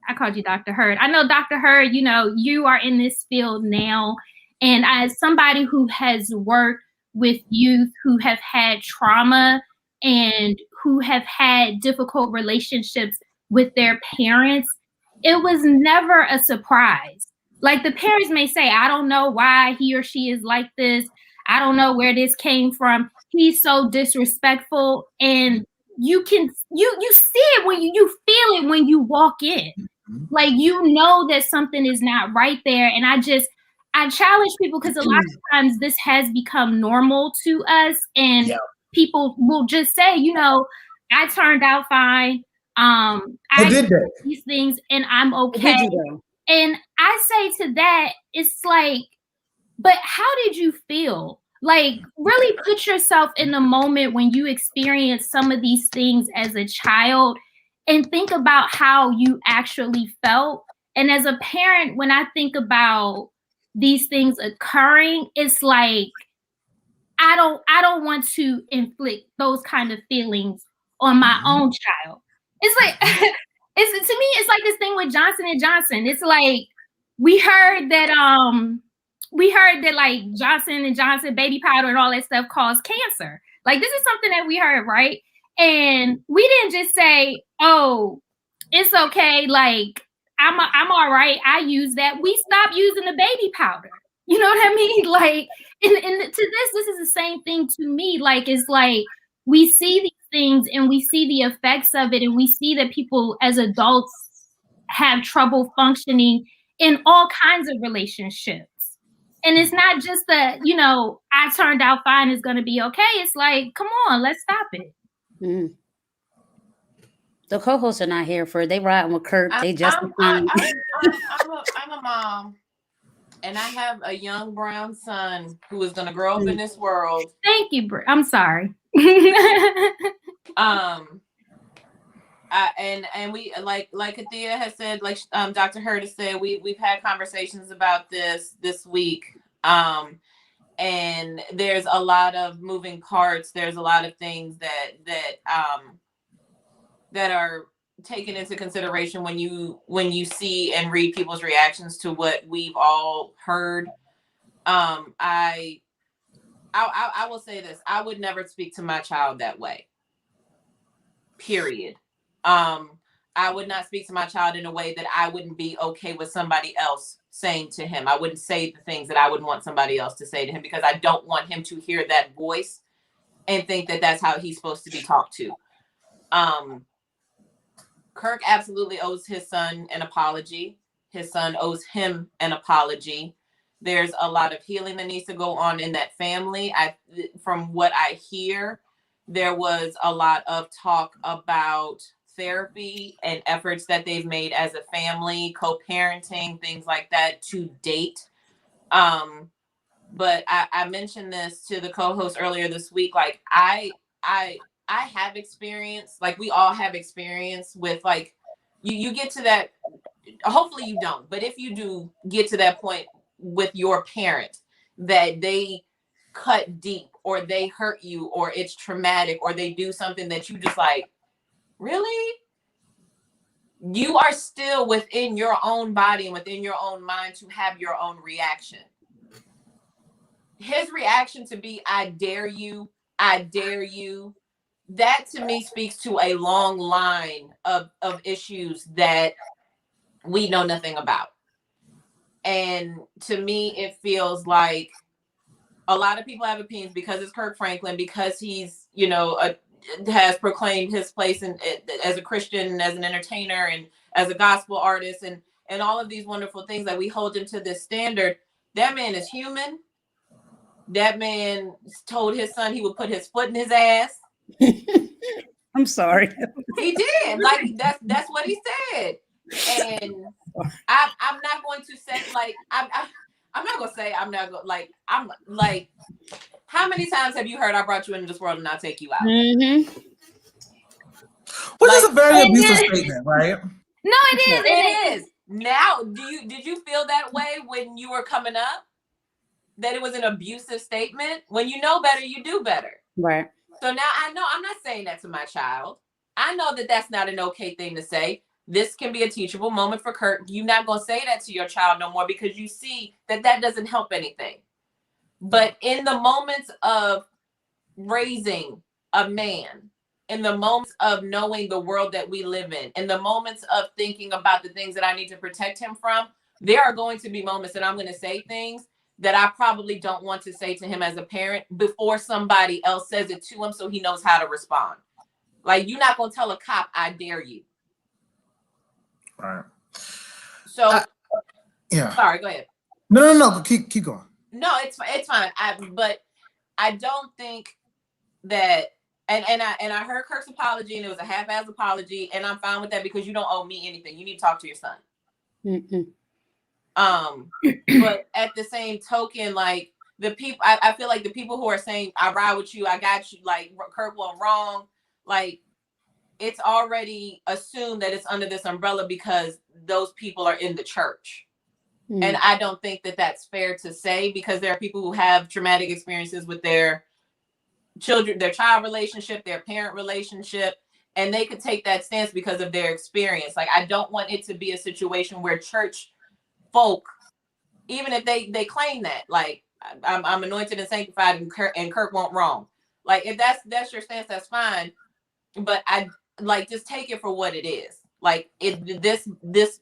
I called you Dr. Hurd. I know, Dr. Hurd, you are in this field now. And as somebody who has worked with youth who have had trauma and who have had difficult relationships with their parents, it was never a surprise. Like, the parents may say, I don't know why he or she is like this. I don't know where this came from. He's so disrespectful. And you see it when you feel it when you walk in. Like, that something is not right there. And I challenge people, because a lot of times this has become normal to us, and people will just say, I turned out fine. I did these things and I'm okay. And I say to that, it's like, but how did you feel? Like, really put yourself in the moment when you experience some of these things as a child, and think about how you actually felt. And as a parent, when I think about these things occurring, it's like, I don't want to inflict those kind of feelings on my own child. It's like, to me, it's like this thing with Johnson & Johnson. It's like, we heard that like Johnson & Johnson baby powder and all that stuff cause cancer. Like, this is something that we heard, right? And we didn't just say, oh, it's okay, like, I'm all right, I use that. We stopped using the baby powder. You know what I mean? Like, and to this is the same thing to me. Like, it's like, we see these things and we see the effects of it, and we see that people as adults have trouble functioning in all kinds of relationships. And it's not just that, I turned out fine, is going to be okay. It's like, come on, let's stop it. Mm. The co-hosts are not here for, they riding with Kirk. They just I'm a mom, and I have a young brown son who is going to grow up in this world. Thank you, I'm sorry. And we, like Kathia has said, like Dr. Hurd has said, we've had conversations about this week. And there's a lot of moving parts. There's a lot of things that are taken into consideration when you see and read people's reactions to what we've all heard. I will say this: I would never speak to my child that way. Period. I would not speak to my child in a way that I wouldn't be okay with somebody else saying to him. I wouldn't say the things that I wouldn't want somebody else to say to him, because I don't want him to hear that voice and think that that's how he's supposed to be talked to. Kirk absolutely owes his son an apology. His son owes him an apology. There's a lot of healing that needs to go on in that family. From what I hear, there was a lot of talk about therapy and efforts that they've made as a family, co-parenting, things like that to date. But I mentioned this to the co-host earlier this week. Like, I have experience, like we all have experience with, like, you get to that, hopefully you don't, but if you do get to that point with your parent that they cut deep, or they hurt you, or it's traumatic, or they do something that you just like, really? You are still within your own body and within your own mind to have your own reaction. His reaction to be, I dare you, that to me speaks to a long line of issues that we know nothing about. And to me, it feels like a lot of people have opinions because it's Kirk Franklin, because he's, has proclaimed his place as a Christian, as an entertainer, and as a gospel artist, and all of these wonderful things that we hold him to this standard. That man is human. That man told his son he would put his foot in his ass. I'm sorry. He did. Like that's what he said. And I'm not going to say like I'm not gonna say I'm not gonna like I'm like how many times have you heard I brought you into this world and I'll take you out? Mm-hmm. Which Like, is a very abusive statement, right? No, it is. It is. Now, did you feel that way when you were coming up? That it was an abusive statement? When you know better, you do better. Right. So now I know I'm not saying that to my child. I know that that's not an okay thing to say. This can be a teachable moment for Kirk. You're not going to say that to your child no more because you see that that doesn't help anything. But in the moments of raising a man, in the moments of knowing the world that we live in the moments of thinking about the things that I need to protect him from, there are going to be moments that I'm going to say things that I probably don't want to say to him as a parent before somebody else says it to him so he knows how to respond. Like, you're not going to tell a cop, I dare you. Right. So, yeah. Sorry, go ahead. No. Keep going. No, it's fine. But I don't think that, and I heard Kirk's apology, and it was a half-ass apology, and I'm fine with that because you don't owe me anything. You need to talk to your son. Mm-hmm. But at the same token, like the people, I feel like the people who are saying I ride with you, I got you, like Kirk went wrong, like it's already assumed that it's under this umbrella because those people are in the church. Mm. And I don't think that that's fair to say because there are people who have traumatic experiences with their children, their child relationship, their parent relationship, and they could take that stance because of their experience. Like, I don't want it to be a situation where church folk, even if they claim that, like, I'm anointed and sanctified and Kirk won't wrong. Like, if that's your stance, that's fine. But I like, just take it for what it is. Like, this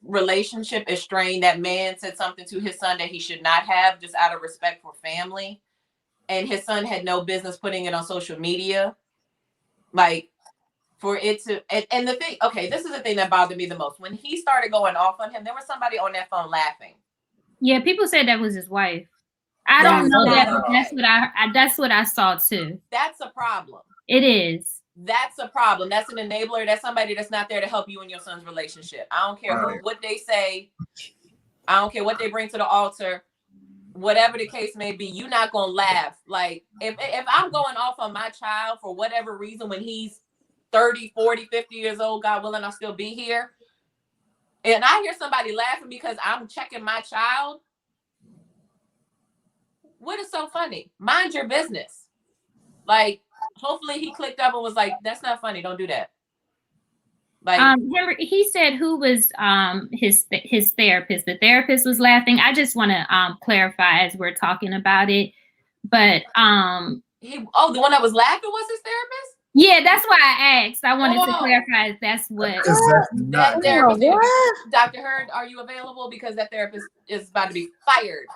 relationship is strained. That man said something to his son that he should not have, just out of respect for family. And his son had no business putting it on social media. Like, for it to, and the thing, okay, this is the thing that bothered me the most. When he started going off on him, there was somebody on that phone laughing. Yeah, people said that was his wife. I don't know that, but that's what I saw too. That's a problem. It is. That's a problem. That's an enabler. That's somebody that's not there to help you in your son's relationship. I don't care what they say. I don't care what they bring to the altar. Whatever the case may be, you're not gonna laugh. Like, if I'm going off on my child for whatever reason when he's 30, 40, 50 years old, God willing, I'll still be here. And I hear somebody laughing because I'm checking my child. What is so funny? Mind your business. Like, hopefully he clicked up and was like, that's not funny. Don't do that. Like, he said who was his therapist. The therapist was laughing. I just want to clarify as we're talking about it. But the one that was laughing was his therapist? Yeah, that's why I asked. I wanted to clarify if that's what. That therapist, Dr. Hurd, are you available? Because that therapist is about to be fired.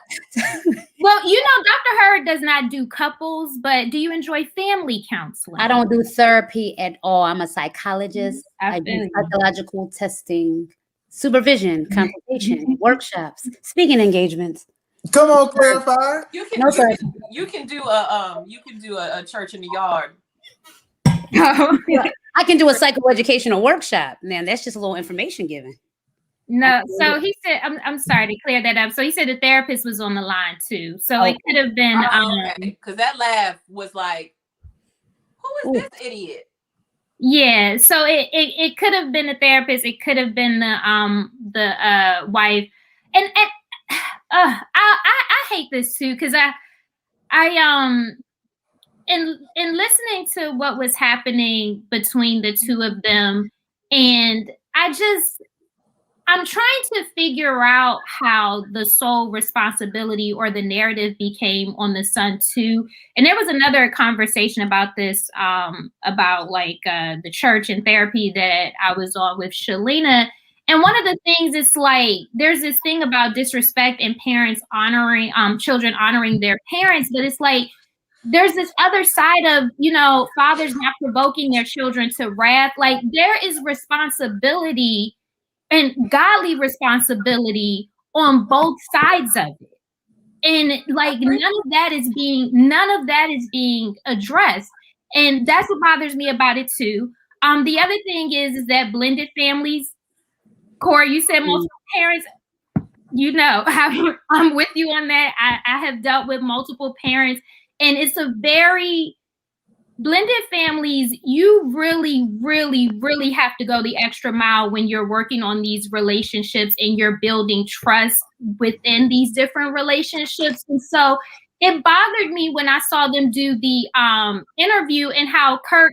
Well, Dr. Hurd does not do couples, but do you enjoy family counseling? I don't do therapy at all. I'm a psychologist. I do psychological testing, supervision, consultation, workshops, speaking engagements. Come on, clarify. You can do a church in the yard. I can do a psychoeducational workshop. Now that's just a little information given. No, so he said, I'm sorry to clear that up. So he said the therapist was on the line too. So it could have been because that laugh was like, who is this idiot? Yeah, so it could have been a therapist. It could have been the wife, and I hate this too because I in listening to what was happening between the two of them, and I'm trying to figure out how the sole responsibility or the narrative became on the son too. And there was another conversation about this, about like the church and therapy that I was on with Shalena. And one of the things is like, there's this thing about disrespect and parents honoring, children honoring their parents, but it's like, there's this other side of, fathers not provoking their children to wrath. Like, there is responsibility and godly responsibility on both sides of it. And like none of that is being addressed. And that's what bothers me about it too. The other thing is that blended families, Corey, you said multiple parents, you know, I'm with you on that. I have dealt with multiple parents, and it's a very blended families. You really, really, really have to go the extra mile when you're working on these relationships and you're building trust within these different relationships. And so it bothered me when I saw them do the interview and how Kirk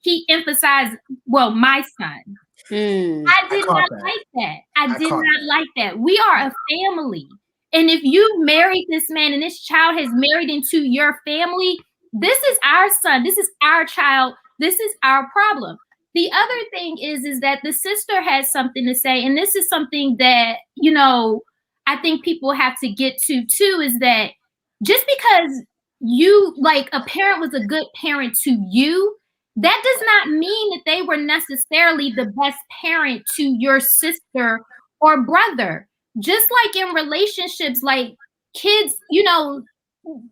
he emphasized, well, my son. I did not like that. I did not like that. We are a family. And if you married this man and this child has married into your family, this is our son. This is our child. This is our problem. The other thing is that the sister has something to say. And this is something that, you know, I think people have to get to too, is that just because you, like, a parent was a good parent to you, that does not mean that they were necessarily the best parent to your sister or brother. Just like in relationships, like kids, you know,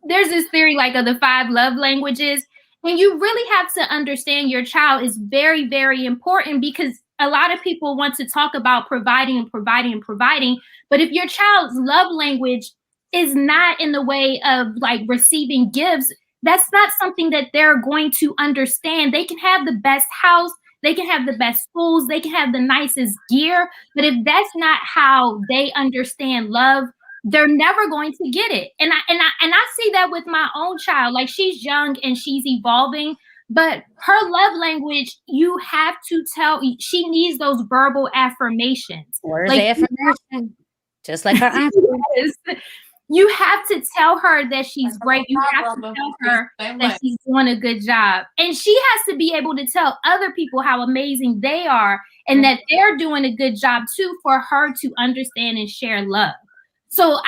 there's this theory like of the 5 love languages, and you really have to understand your child is very, very important, because a lot of people want to talk about providing and providing and providing. But if your child's love language is not in the way of like receiving gifts, that's not something that they're going to understand. They can have the best house, they can have the best schools, they can have the nicest gear, but if that's not how they understand love, they're never going to get it. And I see that with my own child. Like, she's young and she's evolving, but her love language, you have to tell, she needs those verbal affirmations. Words like, of affirmation, just like her aunt. You have to tell her that she's great. You have to tell her that she's doing a good job. And she has to be able to tell other people how amazing they are and that they're doing a good job too, for her to understand and share love. So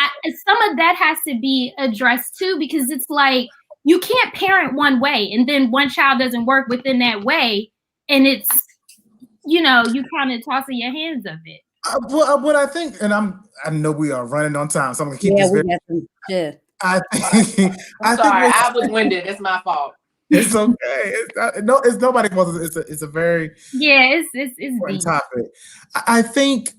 some of that has to be addressed too, because it's like, you can't parent one way and then one child doesn't work within that way. And it's, you know, you kind of tossing your hands of it. What I think, and I know we are running on time, so I'm gonna keep this very. I think I was winded. It's my fault. It's okay. It's nobody's fault. It's a very it's important topic. I think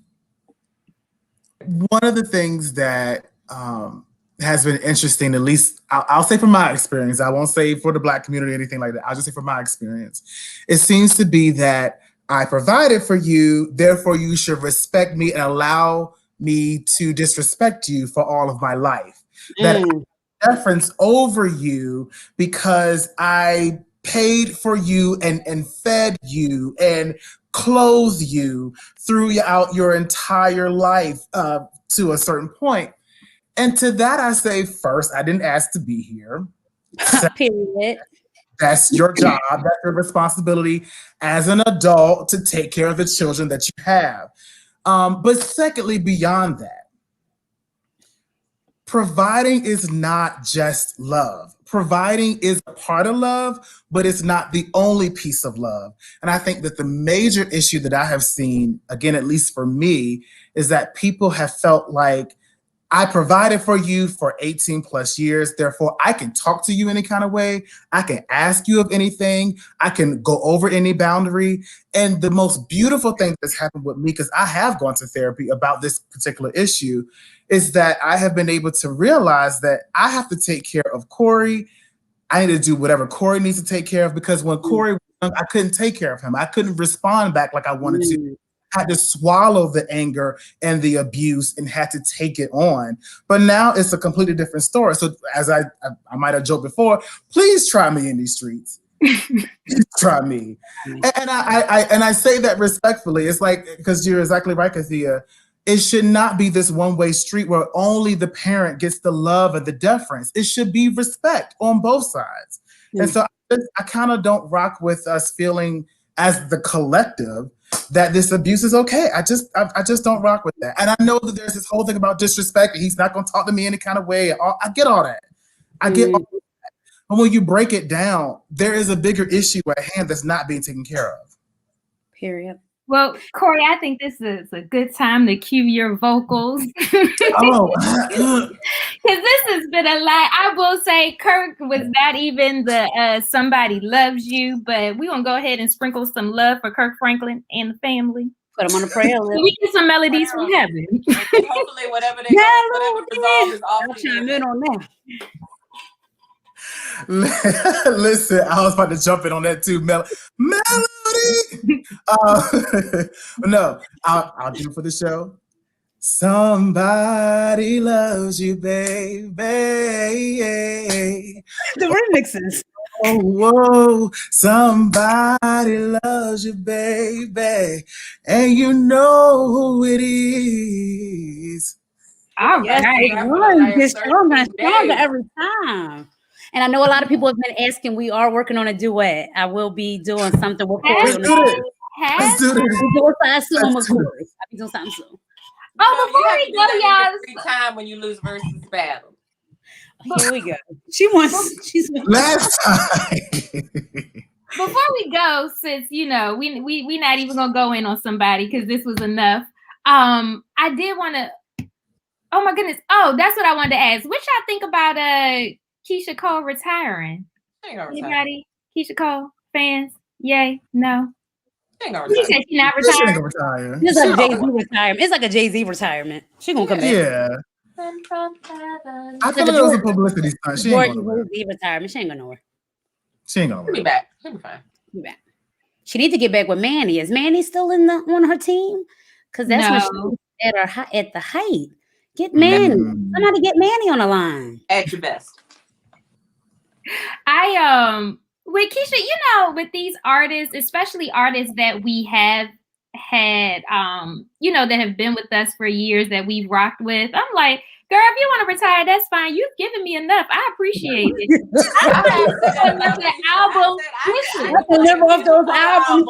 one of the things that has been interesting, at least I'll say from my experience. I won't say for the Black community or anything like that. I'll just say from my experience. It seems to be that I provided for you, therefore you should respect me and allow me to disrespect you for all of my life. That I deference over you because I paid for you and fed you and clothed you throughout your entire life to a certain point. And to that I say, first, I didn't ask to be here. Period. That's your job. That's your responsibility as an adult to take care of the children that you have. But secondly, beyond that, providing is not just love. Providing is a part of love, but it's not the only piece of love. And I think that the major issue that I have seen, again, at least for me, is that people have felt like, I provided for you for 18 plus years. Therefore, I can talk to you any kind of way. I can ask you of anything. I can go over any boundary. And the most beautiful thing that's happened with me, because I have gone to therapy about this particular issue, is that I have been able to realize that I have to take care of Corey. I need to do whatever Corey needs to take care of, because when Corey was young, I couldn't take care of him. I couldn't respond back like I wanted to. Had to swallow the anger and the abuse and had to take it on. But now it's a completely different story. So as I might have joked before, please try me in these streets. Try me. And I say that respectfully. It's like, because you're exactly right, Kathia. It should not be this one-way street where only the parent gets the love and the deference. It should be respect on both sides. And so I kind of don't rock with us feeling as the collective that this abuse is okay. I just don't rock with that. And I know that there's this whole thing about disrespect. He's not going to talk to me any kind of way. I get all that. I get all that. But when you break it down, there is a bigger issue at hand that's not being taken care of. Period. Well, Corey, I think this is a good time to cue your vocals. Oh, Because this has been a lot. I will say Kirk was not even the somebody loves you, but we're going to go ahead and sprinkle some love for Kirk Franklin and the family. Put them on a prayer list. We get some melodies from heaven. And hopefully whatever resolve is off. I'll chime in on that. listen, I was about to jump in on that too. Melody. No, I'll do it for the show. Somebody loves you, baby. The remixes. Oh, whoa, somebody loves you, baby, and you know who it is. All right. It's stronger every time. And I know a lot of people have been asking. We are working on a duet. I will be doing something with Corey. Let's do it. Let's do it. I'll be doing something soon. Oh, before we go, y'all. Every time when you lose versus battle. Here we go. She's Last time. Before we go, since we not even gonna go in on somebody because this was enough. I did want to. Oh my goodness! Oh, that's what I wanted to ask. What y'all think about Keyshia Cole retiring? Anybody? Keyshia Cole fans? Yay? No. She said she's not retiring. She ain't gonna retire. It's like Jay-Z retirement. It's like a Jay-Z retirement. She gonna come back. Yeah. I feel like it was a publicity stunt. She ain't gonna retirement. She ain't going nowhere. She ain't gonna be back. She'll be fine. Be back. She need to get back with Manny. Is Manny still on her team? Because that's when she was at the height. Get Manny. Somebody get Manny on the line. At your best. With Keyshia, with these artists, especially artists that we have had, that have been with us for years that we've rocked with, I'm like, girl, if you want to retire, that's fine. You've given me enough. I appreciate it. I can live off those albums.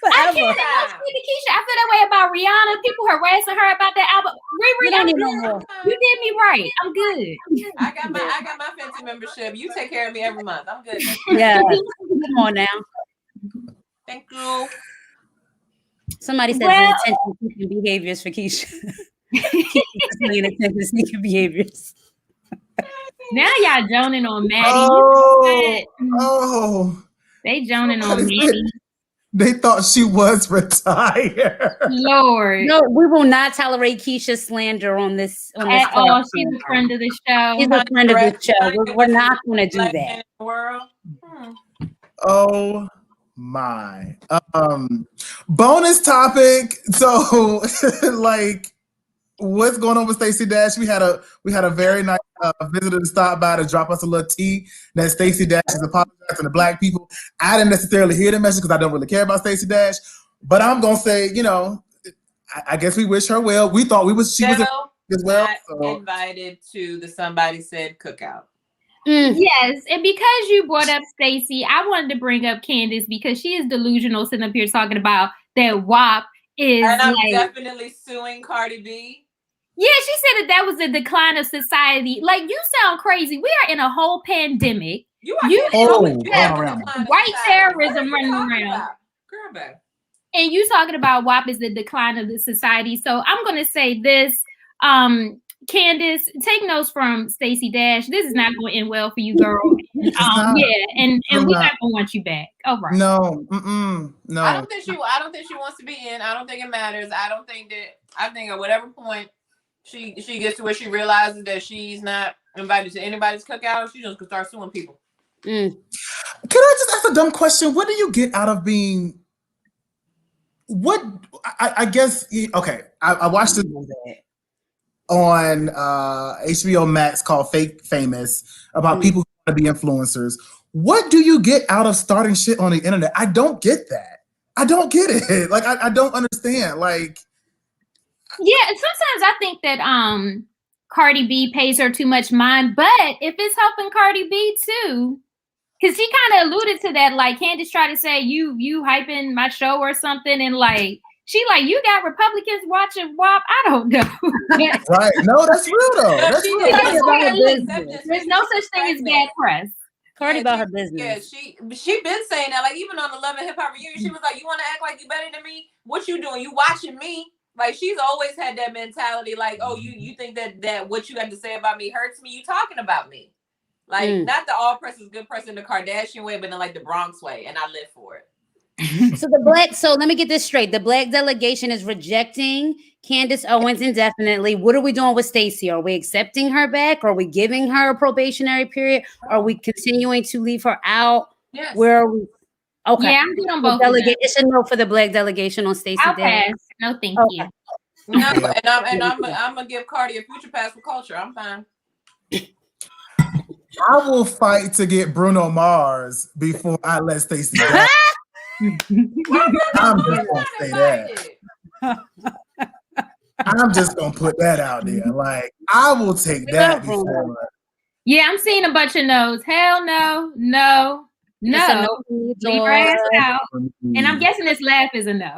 I can't speak to Keyshia. I feel that way about Rihanna. People harassing her about that album. You did me right. I'm good. I got my fancy membership. You take care of me every month. I'm good. Yeah. Come on now. Thank you. Somebody said attention-seeking behaviors for Keyshia. Attention-seeking behaviors. Now y'all joning on Maddie. They joning on Maddie. They thought she was retired. Lord. No, we will not tolerate Keyshia slander on this. At all. She's a friend of the show. She's a friend of the show. We're not going to do that. Oh my. Bonus topic. So, what's going on with Stacey Dash? We had a very nice visitor to stop by to drop us a little tea that Stacey Dash is apologizing to the Black people. I didn't necessarily hear the message because I don't really care about Stacey Dash, but I'm gonna say, I guess we wish her well. We thought she was as well. So. Invited to the Somebody Said cookout. Yes, and because you brought up Stacey, I wanted to bring up Candace because she is delusional sitting up here talking about that WAP is. And I'm definitely suing Cardi B. Yeah, she said that was a decline of society. Like, you sound crazy. We are in a whole pandemic. You have white terrorism running around. Girl, babe. And you talking about WAP is the decline of the society. So I'm going to say this. Candace, take notes from Stacey Dash. This is not going to end well for you, girl. And we're not going to want you back. All right. No. I don't think she wants to be in. I don't think it matters. I think at whatever point she gets to where she realizes that she's not invited to anybody's cookout, she just could start suing people. Can I just ask a dumb question? What do you get out of being? I guess okay. I watched it on HBO Max called Fake Famous about people who want to be influencers. What do you get out of starting shit on the internet? I don't get that. I don't get it. Like I don't understand. Like. Yeah, sometimes I think that Cardi B pays her too much mind, but if it's helping Cardi B too, because she kind of alluded to that, like Candace tried to say you hyping my show or something, and like she like you got Republicans watching WAP. I don't know. Right? No, that's real though. That's real. There's no such thing as bad press. Cardi about her business. Yeah, she been saying that. Like even on the Love and Hip Hop reunion, she was like, "You want to act like you better than me? What you doing? You watching me?" Like she's always had that mentality. Like, "Oh, you think that what you have to say about me hurts me? You talking about me?" Like not the all press is good press in the Kardashian way, but in like the Bronx way, and I live for it. So let me get this straight. The black delegation is rejecting Candace Owens indefinitely. What are we doing with Stacey? Are we accepting her back? Are we giving her a probationary period? Are we continuing to leave her out? Yes. Where are we? Okay. Yeah, I'm good on both of them. It's a no for the black delegation on Stacey. I'll pass. No, thank you. No, and I'm gonna give Cardi a future pass for culture. I'm fine. I will fight to get Bruno Mars before I let Stacey down. I'm just gonna say that. I'm just gonna put that out there. Like I will take that before. Yeah, I'm seeing a bunch of no's. Hell no, no, no. Leave her ass out. And I'm guessing this laugh is a no.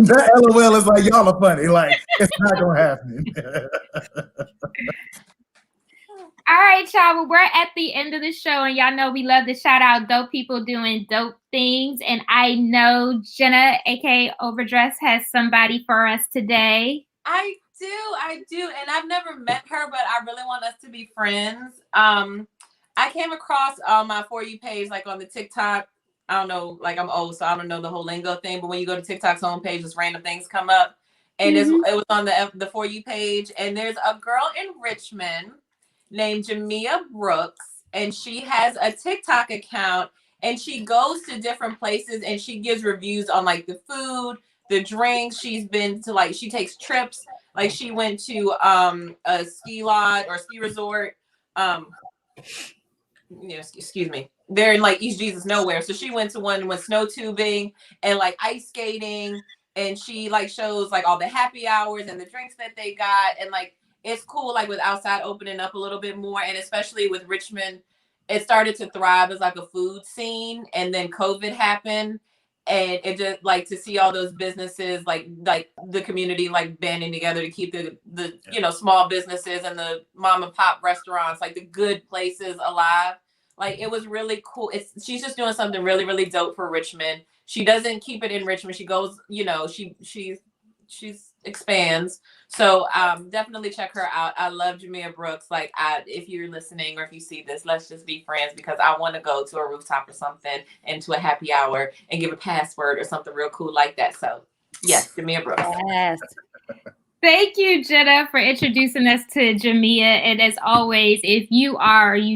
That LOL is like y'all are funny. Like it's not gonna happen. All right, y'all. Well, we're at the end of the show, and y'all know we love to shout out dope people doing dope things. And I know Jena, aka Overdress, has somebody for us today. I do, and I've never met her, but I really want us to be friends. I came across my For You page, like on the TikTok. I don't know, like I'm old, so I don't know the whole lingo thing. But when you go to TikTok's homepage, just random things come up, and it was on the For You page. And there's a girl in Richmond named Jamia Brooks, and she has a TikTok account, and she goes to different places and she gives reviews on like the food, the drinks. She's been to like she takes trips. Like she went to a ski lodge or ski resort. Excuse me. They're in like East Jesus nowhere. So she went to one with snow tubing and like ice skating, and she like shows like all the happy hours and the drinks that they got, and like it's cool, like with outside opening up a little bit more, and especially with Richmond, it started to thrive as like a food scene, and then COVID happened, and it just like to see all those businesses, like the community like banding together to keep the small businesses and the mom and pop restaurants, like the good places alive. Like it was really cool. She's just doing something really, really dope for Richmond. She doesn't keep it in Richmond. She goes, she's expands. So definitely check her out. I love Jamia Brooks. Like if you're listening or if you see this, let's just be friends, because I want to go to a rooftop or something and to a happy hour and give a password or something real cool like that. So yes, Jamia Brooks. Yes. Thank you, Jena, for introducing us to Jamia. And as always, if you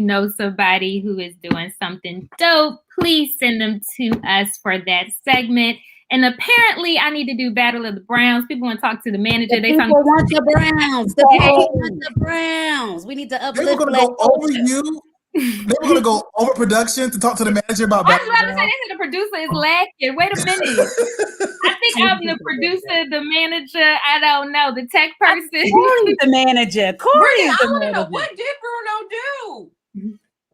know somebody who is doing something dope, please send them to us for that segment. And apparently, I need to do Battle of the Browns. People want to talk to the manager. People want the Browns. The people want the Browns. We need to uplift. They were going to go over you. They were going to go over production to talk to the manager about Battle of the Browns. I was about to say, the producer is lacking. Wait a minute. I think I'm the producer, the manager. I don't know. The tech person. Corey's the manager. Corey's the manager. What did Bruno do?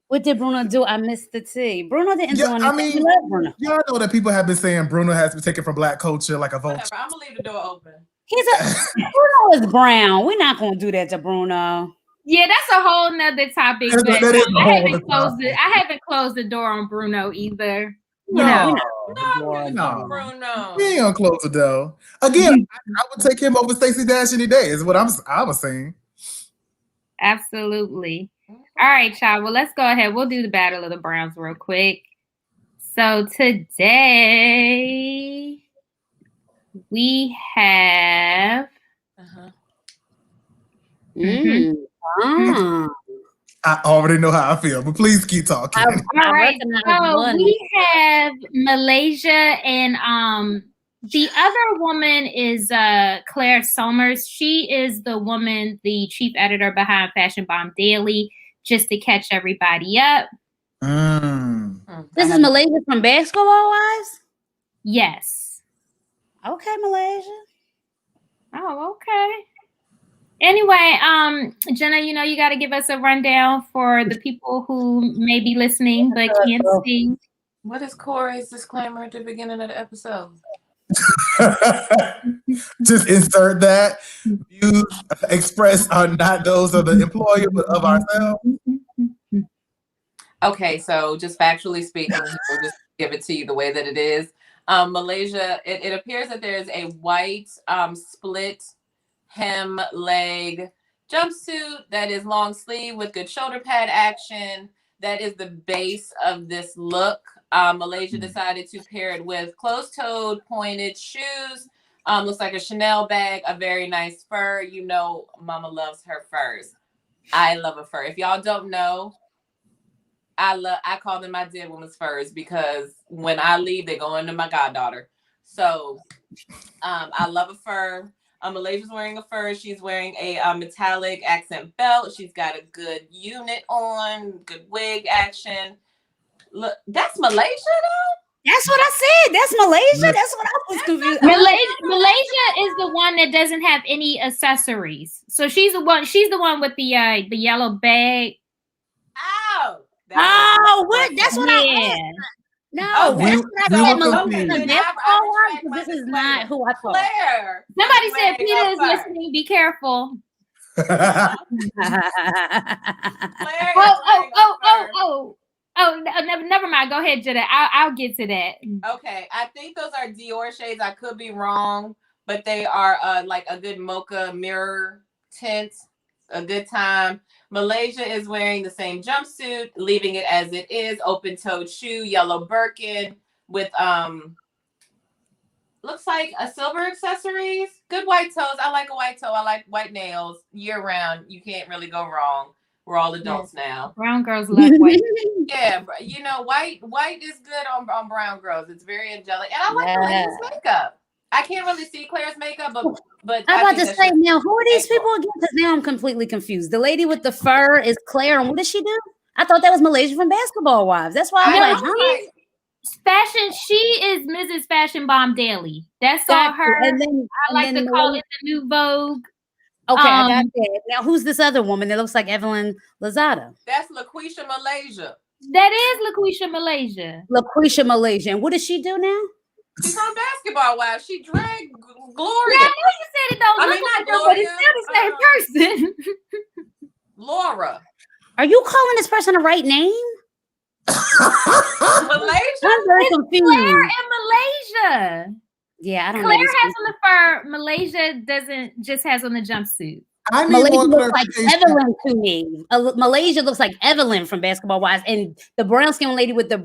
What did Bruno do? I missed the tea. Bruno didn't do anything. I mean, Bruno. Y'all know that people have been saying Bruno has been taken from Black culture like a vulture. I'm gonna leave the door open. Bruno is brown. We're not gonna do that to Bruno. Yeah, that's a whole nother topic. I haven't closed the door on Bruno either. No, Bruno. We ain't gonna close the door. Again, I would take him over Stacey Dash any day, is what I was saying. Absolutely. All right, y'all. Well, let's go ahead. We'll do the Battle of the Browns real quick. So today we have. I already know how I feel, but please keep talking. All right. So we have Malaysia, and the other woman is Claire Somers. She is the woman, the chief editor behind Fashion Bomb Daily, just to catch everybody up. This is Malaysia from Basketball Wives? Yes. Okay, Malaysia. Oh, okay. Anyway, Jena, you got to give us a rundown for the people who may be listening but can't see. What is Corey's disclaimer at the beginning of the episode? Just insert that. Views expressed are not those of the employer, but of ourselves. Okay, so just factually speaking, we'll just give it to you the way that it is. Malaysia, it appears that there's a white split hem leg jumpsuit that is long sleeve with good shoulder pad action. That is the base of this look. Malaysia decided to pair it with closed-toed pointed shoes. Looks like a Chanel bag, a very nice fur. You know, Mama loves her furs. I love a fur. If y'all don't know, I call them my dead woman's furs because when I leave, they go into my goddaughter. So I love a fur. Malaysia's wearing a fur. She's wearing a metallic accent belt. She's got a good unit on, good wig action. Look, that's Malaysia though? That's what I said. That's Malaysia. That's what I was confused. Malaysia is the one that doesn't have any accessories. So she's the one with the yellow bag. Oh, what? That's what I asked. No, Okay. this is not who I thought. Claire. Somebody said Peter is listening. Be careful. Claire never mind. Go ahead, Jena. I'll get to that. Okay, I think those are Dior shades. I could be wrong, but they are like a good mocha mirror tint. A good time. Malaysia is wearing the same jumpsuit, leaving it as it is, open-toed shoe, yellow Birkin with looks like a silver accessories. Good white toes. I like a white toe. I like white nails year round. You can't really go wrong. We're all adults now. Brown girls love white. Yeah, you know, white is good on brown girls. It's very angelic. And I like the lady's makeup. I can't really see Claire's makeup, but I'm about to say now, who are these people again? Because now I'm completely confused. The lady with the fur is Claire, and what does she do? I thought that was Malaysia from Basketball Wives. That's why I'm like, huh? Fashion. She is Mrs. Fashion Bomb Daily. That's all her. And then I like to call it the new Vogue. Okay, I got that. Now, who's this other woman that looks like Evelyn Lozada? That's LaQuisha Malaysia. That is LaQuisha Malaysia. LaQuisha Malaysia. And what does she do now? She's on Basketball Wives. She dragged Gloria. Yeah, I know you said it don't look like her, but it's still the same person. Laura. Are you calling this person the right name? Malaysia? I'm very confused. Claire and Malaysia. Yeah, I don't know. Claire has on the fur. Malaysia doesn't, just has on the jumpsuit. Malaysia looks like Evelyn to me. Malaysia looks like Evelyn from Basketball Wives, and the brown skin lady with the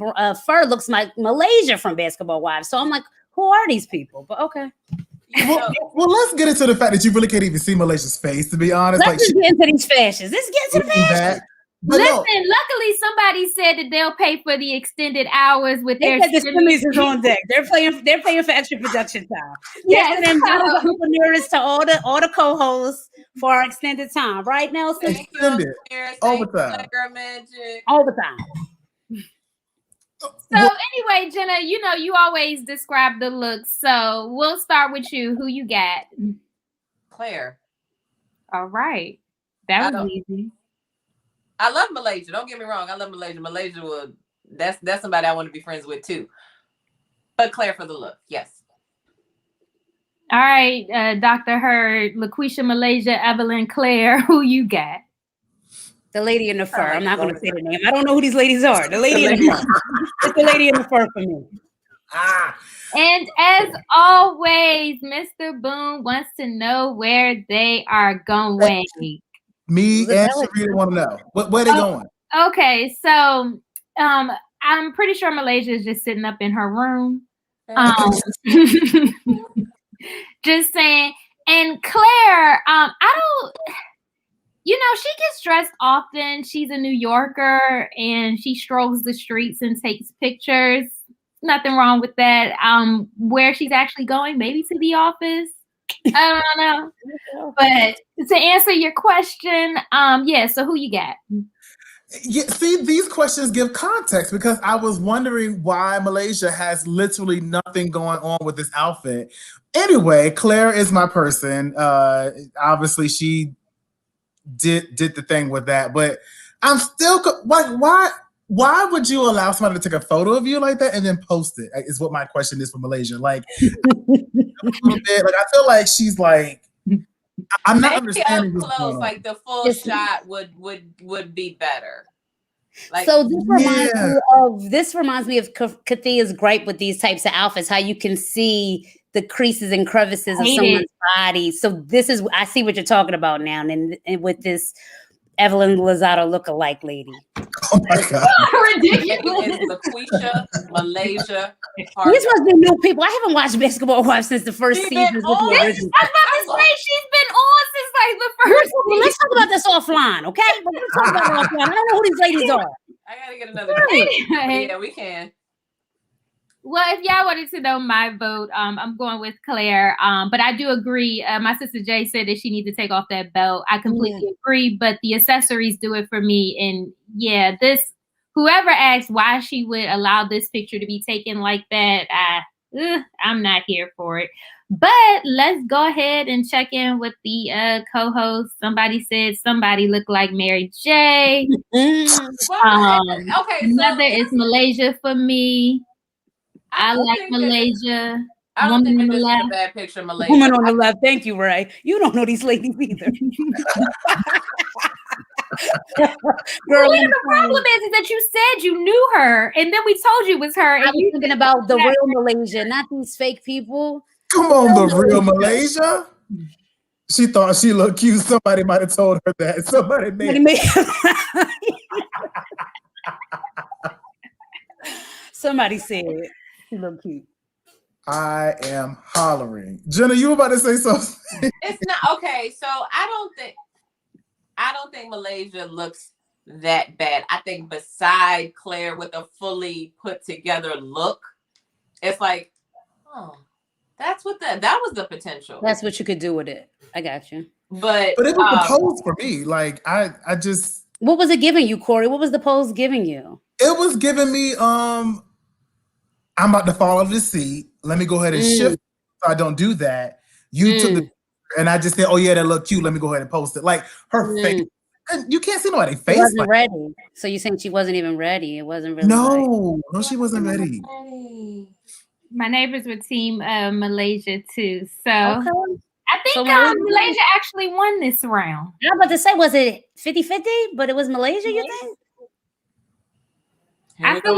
fur looks like Malaysia from Basketball Wives. So I'm like, who are these people? But okay. Well, let's get into the fact that you really can't even see Malaysia's face, to be honest. Let's get into these fashions. Let's get into the fashions. Listen, luckily somebody said that they'll pay for the extended hours with their Stimmys is on deck. They're paying for extra production time. Yes, and entrepreneurs to all the co-hosts for our extended time. Right now, extended overtime. All the time. So anyway, Jena, you know you always describe the looks. So we'll start with you. Who you got? Claire. All right. That was easy. I love Malaysia. Don't get me wrong. I love Malaysia. Malaysia would that's somebody I want to be friends with too. But Claire for the look, yes. All right, Dr. Hurd, LaQuisha Malaysia, Evelyn, Claire, who you got? The lady in the fur. I'm not going to say the name. I don't know who these ladies are. The lady in the fur. It's the lady in the fur for me. And as always, Mr. Boone wants to know where they are going. Me and Sharita want to know. Where they going? Okay, so I'm pretty sure Malaysia is just sitting up in her room. Just saying. And Claire, I don't, she gets dressed often. She's a New Yorker and she strolls the streets and takes pictures. Nothing wrong with that. Where she's actually going, maybe to the office. I don't know. But to answer your question, so who you got? Yeah, see, these questions give context because I was wondering why Malaysia has literally nothing going on with this outfit. Anyway, Claire is my person. Obviously, she did the thing with that, but I'm still like, why would you allow somebody to take a photo of you like that and then post it? Is what my question is for Malaysia. Like, a little bit. Like, I feel like she's like, I'm not understanding this. Close, like the full shot would be better. Like, so this reminds me of Kathia's gripe with these types of outfits, how you can see the creases and crevices of someone's body. So I see what you're talking about now, and with this Evelyn Lozado lookalike lady. Oh my God. Ridiculous. It's Keyshia, Malaysia. These must be new people. I haven't watched Basketball Wives since the first season. I was about to say she's been on since like the first. Well, let's talk about this offline, okay? Let's talk about it offline. I don't know who these ladies are. I gotta get another drink. Yeah, we can. Well, if y'all wanted to know my vote, I'm going with Claire. But I do agree. My sister Jay said that she needs to take off that belt. I completely agree. But the accessories do it for me. And yeah, whoever asked why she would allow this picture to be taken like that, I'm not here for it. But let's go ahead and check in with the co-host. Somebody said somebody looked like Mary J. Another is Malaysia for me. I like Malaysia. I don't think this is a bad picture, Malaysia. Woman on the left. Thank you, Ray. You don't know these ladies either. Girl, the problem is that you said you knew her, and then we told you it was her. I was thinking about the real Malaysia, not these fake people. Come on, the real Malaysia. She thought she looked cute. Somebody might have told her that. Somebody made Somebody said she looked cute. I am hollering. Jena, you were about to say something. It's not okay. So I don't think Malaysia looks that bad. I think beside Claire with a fully put together look, it's like, that was the potential. That's what you could do with it. I got you. But it was the pose for me. Like I just. What was it giving you, Corey? What was the pose giving you? It was giving me I'm about to fall off the seat. Let me go ahead and shift so I don't do that. You took the and I just said, oh yeah, that looked cute. Let me go ahead and post it. Like her face. You can't see nobody's face. She wasn't ready. So you're saying she wasn't even ready. It wasn't really No, she wasn't ready. My neighbors were team Malaysia too. So okay. I think Malaysia actually won this round. I was about to say, was it 50-50? But it was Malaysia, you think? I feel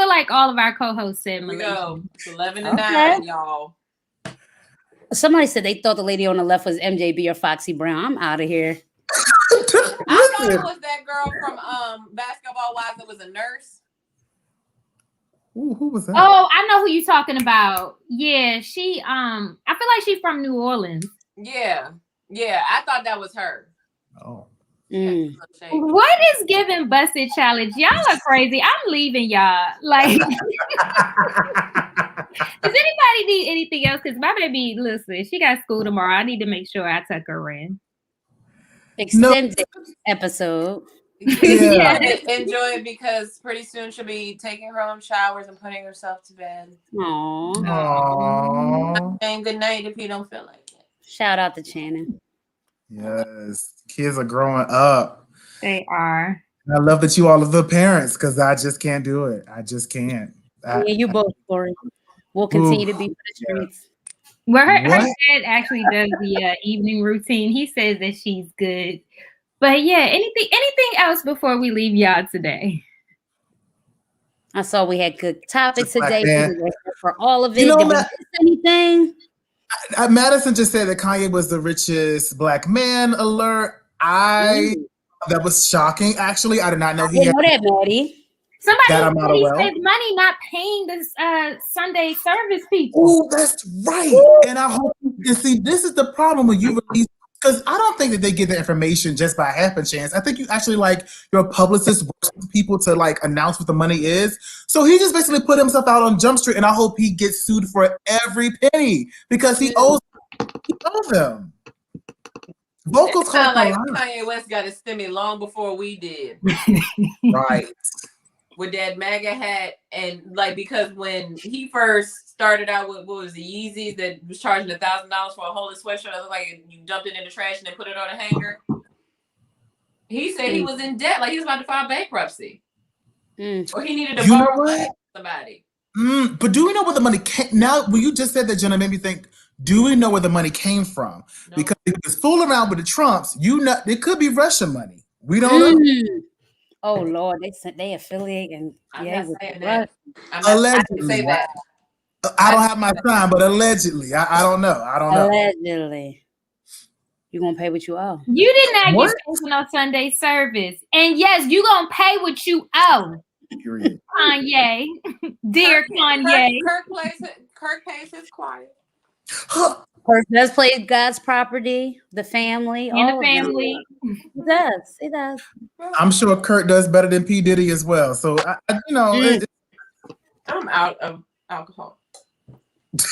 like all of our co-hosts said Malaysia. 11-9, y'all. Somebody said they thought the lady on the left was MJB or Foxy Brown. I'm out of here. I thought it was that girl from Basketball Wives that was a nurse. Ooh, who was that? Oh, I know who you're talking about. Yeah, she I feel like she's from New Orleans. Yeah, I thought that was her. Oh. What is giving busted challenge? Y'all are crazy. I'm leaving y'all. Like, does anybody need anything else? Because my baby, listen, she got school tomorrow. I need to make sure I tuck her in. Extended episode. Yeah. Enjoy it because pretty soon she'll be taking her own showers and putting herself to bed. Aww. And good night if you don't feel like it. Shout out to Shannon. Yes, kids are growing up. They are. And I love that you all are the parents because I just can't do it. I just can't. You both, Corey. We'll continue to be for the streets. Well, her dad actually does the evening routine. He says that she's good. But yeah, anything else before we leave y'all today? I saw we had good topics today. For all of it. You know, did we miss anything? Madison just said that Kanye was the richest black man. Alert! That was shocking. Actually, I did not know he had. Know that, Maddie. Somebody said money not paying this Sunday service people. Oh, that's right. And I hope you see. This is the problem when you release. Because I don't think that they get the information just by happen chance. I think you actually your publicist works with people to announce what the money is. So he just basically put himself out on Jump Street, and I hope he gets sued for every penny because he owes them. Vocals sound like Kanye West got a stimmy long before we did. Right. With that MAGA hat and because when he first started out with what was the Yeezys that was charging $1,000 for a whole sweatshirt that looked like you dumped it in the trash and then put it on a hanger. He said he was in debt, he was about to file bankruptcy. Or he needed to borrow somebody. But do we know where the money came? Now, when you just said that, Jenna, made me think, do we know where the money came from? No. Because if he was fooling around with the Trumps, it could be Russian money. We don't know. Oh Lord, they affiliate and I'm yeah, not with saying the that. I didn't Allegedly. say that. I don't have my sign, but allegedly. I don't know. I don't know. Allegedly. You're gonna pay what you owe. You did not What? get paid for no Sunday service. And yes, you gonna pay what you owe. Period. Kanye. Dear Kanye. Kirk pays his choir. Kirk does play God's property, the family, And all the of them. family. He does. He does. I'm sure Kurt does better than P. Diddy as well. So, I'm out of alcohol.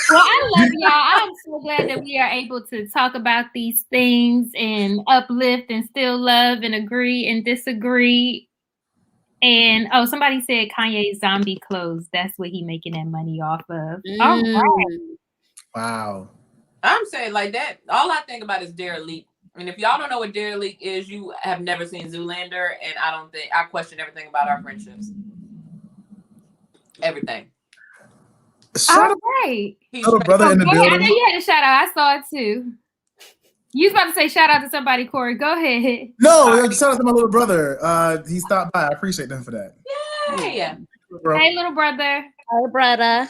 Well, I love y'all. I'm so glad that we are able to talk about these things and uplift and still love and agree and disagree. And somebody said Kanye's zombie clothes. That's what he making that money off of. All right. Wow. I'm saying like that. All I think about is Derelict. And if y'all don't know what Derelict is, you have never seen Zoolander, and I question everything about our friendships. Everything. Shout out right. little brother in the building. I know you had a shout out. I saw it too. You was about to say shout out to somebody, Corey. Go ahead. No, shout out to my little brother. He stopped by. I appreciate them for that. Yay. Hey, little brother. Hey, brother.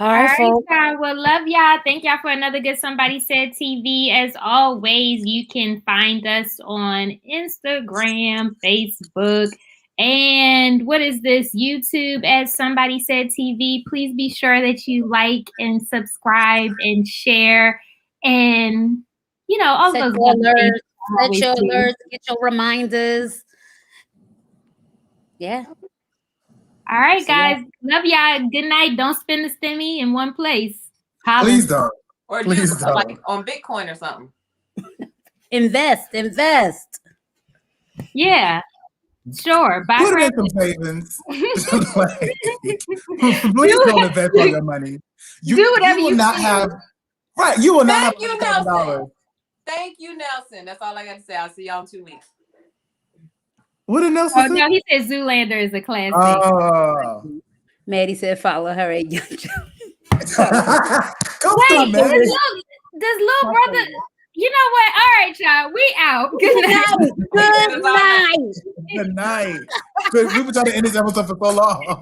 All right, folks. Well, love y'all. Thank y'all for another Good Somebody Said TV. As always, you can find us on Instagram, Facebook, and what is this? YouTube as Somebody Said TV. Please be sure that you like and subscribe and share and, all Set those your other things. alerts. Set your alerts. Get your reminders. Yeah. All right, guys. Love y'all. Good night. Don't spend the stimmy in one place. Holla. Please don't. Or Please do don't. like on Bitcoin or something. Invest. Yeah. Sure. Bye. Put it in some savings. Please don't invest all your money. Do whatever you will you not can. have. Right. You will not Thank you, have $1,000. Nelson. Thank you, Nelson. That's all I got to say. I'll see y'all in 2 weeks. What did Nelson say? No, he said Zoolander is a classic. Oh. Maddie said follow her at Young Joe. Wait, does little brother? You know what? All right, y'all. We out. Good night. Good night. Good night. We were trying to end this episode for so long.